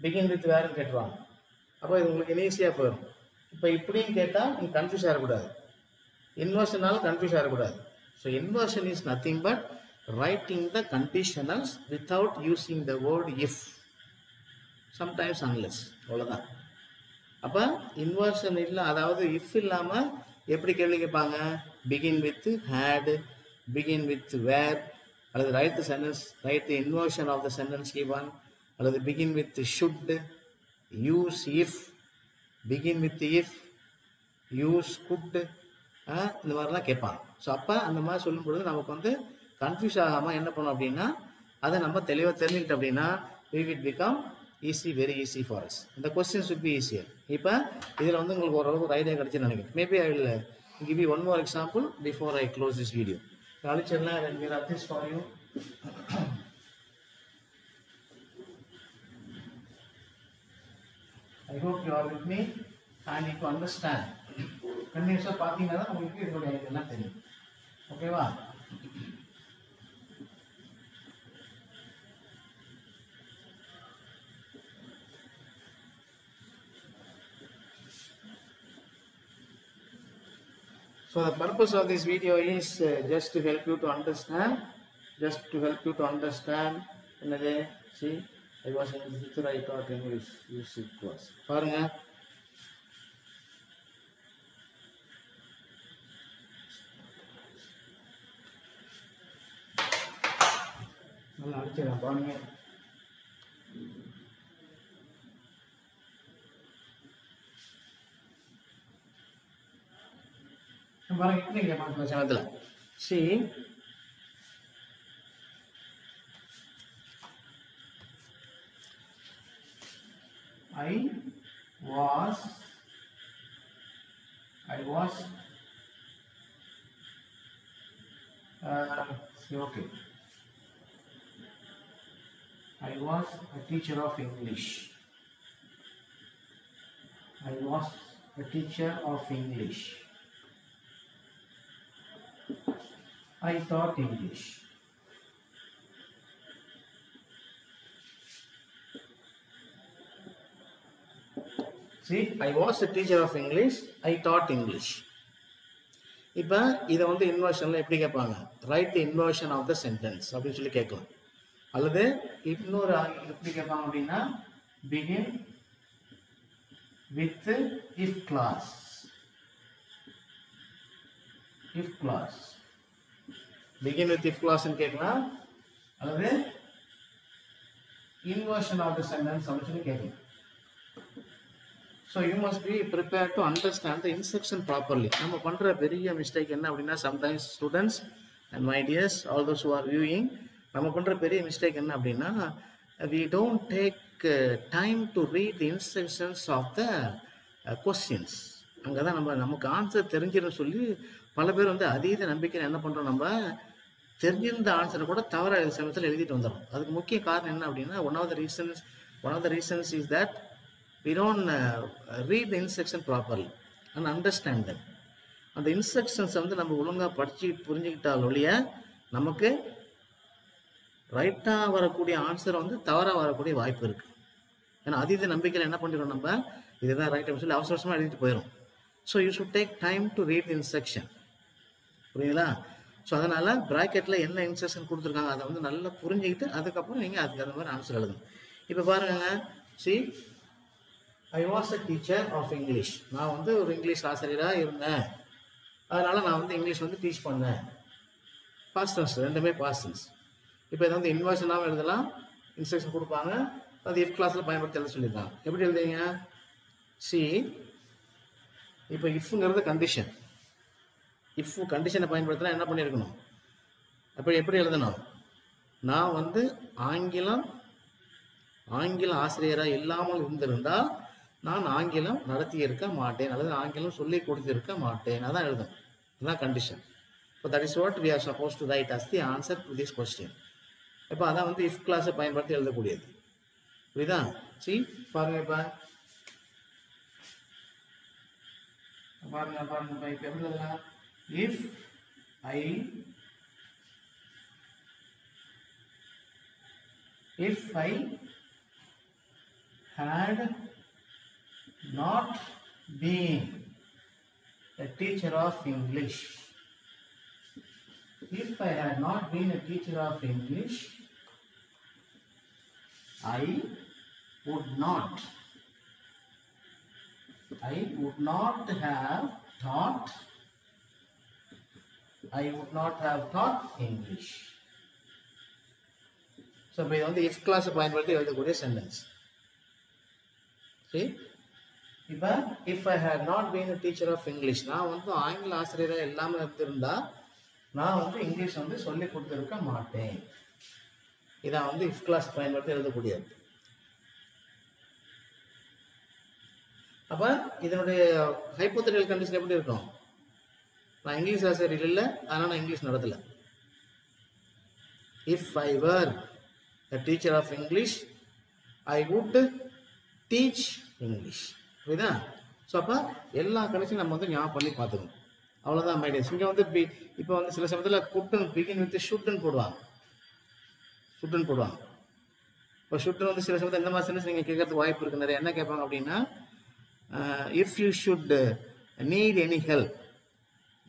Speaker 1: begin with where கேட்பாங்க. அப்போ இது உங்களுக்கு ஈஸியாக போயிடும். இப்போ இப்படின்னு கேட்டால் நீங்கள் கன்ஃபியூஸ் ஆகக்கூடாது. இன்வர்ஷனால கன்ஃபியூஸ் ஆகக்கூடாது. So inversion is nothing but writing the conditionals without using the word if, sometimes unless, அவ்வளோதான். அப்போ இன்வர்ஷன் இல்லை, அதாவது இஃப் இல்லாமல் எப்படி கேள்வி கேட்பாங்க? Begin with had, begin with were, அல்லது write the sentence, write the inversion of the sentence given, அல்லது begin with should, use if, begin with if, use could, இந்த மாதிரிலாம் கேட்பாங்க. ஸோ அப்போ அந்த மாதிரி சொல்லும் பொழுது நமக்கு வந்து கன்ஃபியூஸ் ஆகாமல் என்ன பண்ணோம் அப்படின்னா, அதை நம்ம தெளிவாக தெரிஞ்சுக்கிட்டோம் அப்படின்னா we will become easy, very easy for us. The questions will be easier. இப்போ இதில் வந்து உங்களுக்கு ஓரளவுக்கு ஒரு ஐடியா கிடைச்சுன்னு நினைக்கிறேன். Maybe I will give you one more example before I close this video. அழிச்சிடலாம். Let me wrap this for you. I hope you are with me and you understand. கண்டிப்பாக பார்த்தீங்கன்னா தான் உங்களுக்கு இதனுடைய இதெல்லாம் தெரியும். ஓகேவா? So the purpose of this video is just to help you to understand. Another, see, I was in the future, I taught English. Use it class. பாருங்க. நல்லா அடிச்சிடலாம் பாருங்க. See, I was okay. I was a teacher of English. I taught English. See, I was a teacher of English. I taught English. இப்போ இதை வந்து இன்வர்ஷனில் எப்படி கேட்பாங்க? Write the inversion of the sentence அப்படின்னு சொல்லி கேட்கலாம். அல்லது இன்னொரு எப்படி கேட்பாங்க அப்படின்னா begin with if clause. Begin with if கிளாஸ்ன்னு கேட்கலாம். அல்லது இன்வர்ஷன் ஆஃப் த சென்டென்ஸ் அப்படின்னு சொல்லி கேட்கலாம். So you must be prepared to understand the instruction properly. நம்ம பண்ற பெரிய மிஸ்டேக் என்ன அப்படின்னா, sometimes students and my dears, all those who are viewing, நம்ம பண்ற பெரிய மிஸ்டேக் என்ன அப்படின்னா, we don't take time to read the instructions of the questions. அங்கதான் நமக்கு ஆன்சர் தெரிஞ்சிடும் சொல்லி பல பேர் வந்து அதீத நம்பிக்கை என்ன பண்றோம், நம்ம தெரிஞ்சிருந்த ஆன்சரை கூட தவற சமயத்தில் எழுதிட்டு வந்துடும். அதுக்கு முக்கிய காரணம் என்ன அப்படின்னா, one of the reasons is that we don't read the instruction properly and understand them. அந்த இன்ஸ்ட்ரக்ஷன்ஸ் வந்து நம்ம ஒழுங்காக படித்து புரிஞ்சுக்கிட்டால் ஒழிய நமக்கு ரைட்டாக வரக்கூடிய ஆன்சர் வந்து தவறாக வரக்கூடிய வாய்ப்பு இருக்குது. ஏன்னா அதீத நம்பிக்கையில் என்ன பண்ணிடுறோம், நம்ம இதுதான் ரைட் அப்படின்னு சொல்லி அவசரமாக எழுதிட்டு போயிடும். So you should take time to read the instruction. புரியுங்களா? ஸோ அதனால் ப்ராக்கெட்டில் என்ன இன்ஸ்ட்ரக்ஷன் கொடுத்துருக்காங்க அதை வந்து நல்லா புரிஞ்சுக்கிட்டு அதுக்கப்புறம் நீங்கள் அதுக்கு அந்த மாதிரி ஆன்சர் எழுதணும். இப்போ பாருங்க, see, I was a teacher of English. நான் வந்து ஒரு இங்கிலீஷ் ஆசிரியராக இருந்தேன். அதனால் நான் வந்து இங்கிலீஷ் வந்து டீச் பண்ணேன். பாஸ்ட் டென்ஸ், ரெண்டுமே பாஸ்ட் டென்ஸ். இப்போ இதை வந்து இன்வர்ஷனாகவும் எழுதலாம், இன்ஸ்ட்ரக்ஷன் கொடுப்பாங்க, அது இஃப் கிளாஸில் பயன்படுத்தி எழுத சொல்லியிருக்காங்க. எப்படி எழுதுவீங்க? சி, இப்போ இஃப்ங்கிறது கண்டிஷன். இஃப் கண்டிஷனை பயன்படுத்தினா என்ன பண்ணியிருக்கணும்? அப்போ எப்படி எழுதணும்? நான் வந்து ஆங்கில ஆசிரியராக இல்லாமல் இருந்திருந்தால் நான் ஆங்கிலம் நடத்தி இருக்க மாட்டேன் அல்லது ஆங்கிலம் சொல்லி கொடுத்திருக்க மாட்டேன். அதான் எழுதணும். அதுதான் கண்டிஷன். இப்போ that is what we are suppose to write as the answer to this question. இப்போ அதான் வந்து இஃப் கிளாஸை பயன்படுத்தி எழுதக்கூடியது. புரியுதா? சி, பாருங்க, இப்போ இப்போ எப்படி எழுதலாம்? if I had not been a teacher of English. If I had not been a teacher of English, I would not have taught English. So by the if class பயன்படுத்தி எழுதக்கூடிய sentence. See, if I had not been a teacher of English, நான் வந்து ஆங்கில ஆசிரியராக இல்லாமல் இருந்திருந்தா நான் வந்து இங்கிலீஷ் வந்து சொல்லி கொடுத்துருக்க மாட்டேன். இதான் வந்து இஃப் கிளாஸ் பயன்படுத்தி எழுதக்கூடியது. அப்போ இதனுடைய ஹைப்போதெட்டிக்கல் கண்டிஷன் எப்படி இருக்கும்? நான் இங்கிலீஷ் ஆசிரியர் இல்லை, அதனால் நான் English நடத்தலை. If I were a teacher of English, I would teach English. புரியுதா? ஸோ அப்போ எல்லா கண்டிஷனும் நம்ம வந்து ஞாபகம் பண்ணி பார்த்துக்கணும். அவ்வளோதான் மைடியர்ஸ். இங்கே வந்து இப்போ வந்து சில சமயத்தில் குட்டன் பிகின் வித் ஷுட்டன் போடுவாங்க. இப்போ ஷுட்டன் வந்து சில சமயத்தில் இந்த மாதிரி சென்டென்ஸ் நீங்கள் கேட்கறதுக்கு வாய்ப்பு இருக்குது. நிறைய என்ன கேட்பாங்க அப்படின்னா, if you should need any help,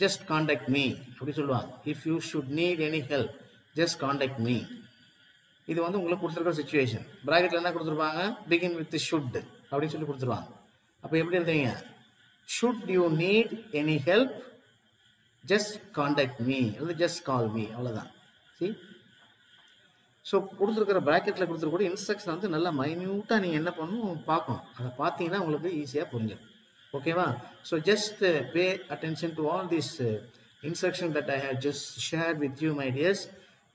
Speaker 1: just contact me அப்படி சொல்லுவாங்க. if you should need any help just contact me. இது வந்து உங்களுக்கு கொடுத்துருக்க சிச்சுவேஷன். பிராக்கெட்ல என்ன கொடுத்துருப்பாங்க, begin with should அப்படின்னு சொல்லி கொடுத்துருவாங்க. அப்போ எப்படி எழுதுவீங்க, should you need any help just contact me அல்லது just call me, அவ்வளோதான். see, ஸோ கொடுத்துருக்கிற ப்ராக்கெட்டில் கொடுத்துருக்கூட இன்ஸ்ட்ரக்ஷன் வந்து நல்லா மைன்யூட்டாக நீங்கள் என்ன பண்ணணும் பார்க்கணும். அதை பார்த்தீங்கன்னா உங்களுக்கு ஈஸியாக புரிஞ்சிடும். ஓகேவா? So just pay attention to all this instruction that I have just share with you my dears.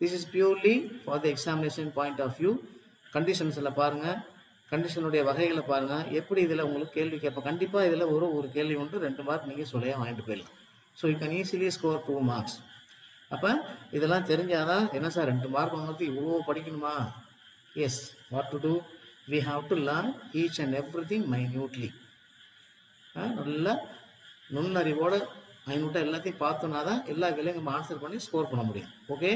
Speaker 1: This is purely for the examination point of view. கண்டிஷன்ஸில் பாருங்கள், கண்டிஷனுடைய வகைகளை பாருங்கள், எப்படி இதில் உங்களுக்கு கேள்வி கேட்போம். கண்டிப்பாக இதில் ஒரு கேள்வி உண்டு, 2 மார்க் நீங்கள் சொல்லையாக வாங்கிட்டு போயிடலாம். So you can easily score 2 marks. அப்போ இதெல்லாம் தெரிஞ்சாதான் என்ன சார் 2 மார்க் வாங்கிறது இவ்வளோ படிக்கணுமா? Yes, what to do, we have to learn each and every thing minutely. நல்லா நுண்ணறிவோட மைன்யூட்டாக எல்லாத்தையும் பார்த்தோன்னா தான் எல்லா கேள்வியும் நம்ம ஆன்சர் பண்ணி ஸ்கோர் பண்ண முடியும். Okay,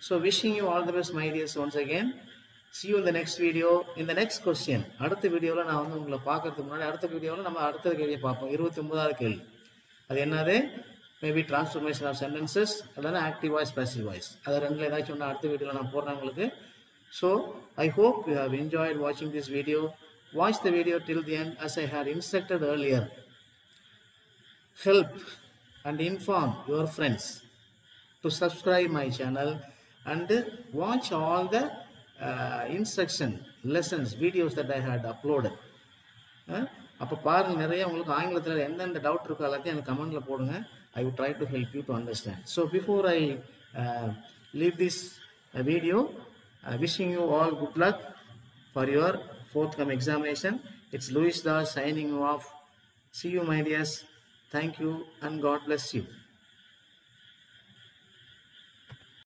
Speaker 1: so wishing you all the best my tears once again. see you in the next video. in the next question, அடுத்த வீடியோவில் நான் வந்து உங்களை பார்க்கறதுக்கு முன்னாடி அடுத்த வீடியோவில் நம்ம அடுத்த கேள்வியை பார்ப்போம். 29வது கேள்வி. அது என்னது, மேபி டிரான்ஸ்ஃபர்மேஷன் ஆஃப் சென்டென்சஸ் இல்லைன்னா ஆக்டிவ் வாய்ஸ் பேசிவ் வாய்ஸ். அது ரெண்டில் ஏதாச்சும் ஒன்று அடுத்த வீடியோவில் நான் போடுறேன் உங்களுக்கு. So I hope you have enjoyed வாட்சிங் this video. Watch the video till the end as I had instructed earlier. Help and inform your friends to subscribe my channel and watch all the instruction lessons videos that I had uploaded. அப்போ பாருங்கள், நிறைய உங்களுக்கு ஆங்கிலத்தில் எந்தெந்த டவுட் இருக்கோ எல்லாத்தையும் எனக்கு கமெண்டில் போடுங்க. I will try to help you to understand. So before I leave this video, wishing you all good luck for your forthcoming examination. It's Louis Das signing you off. See you my dears. Thank you and God bless you.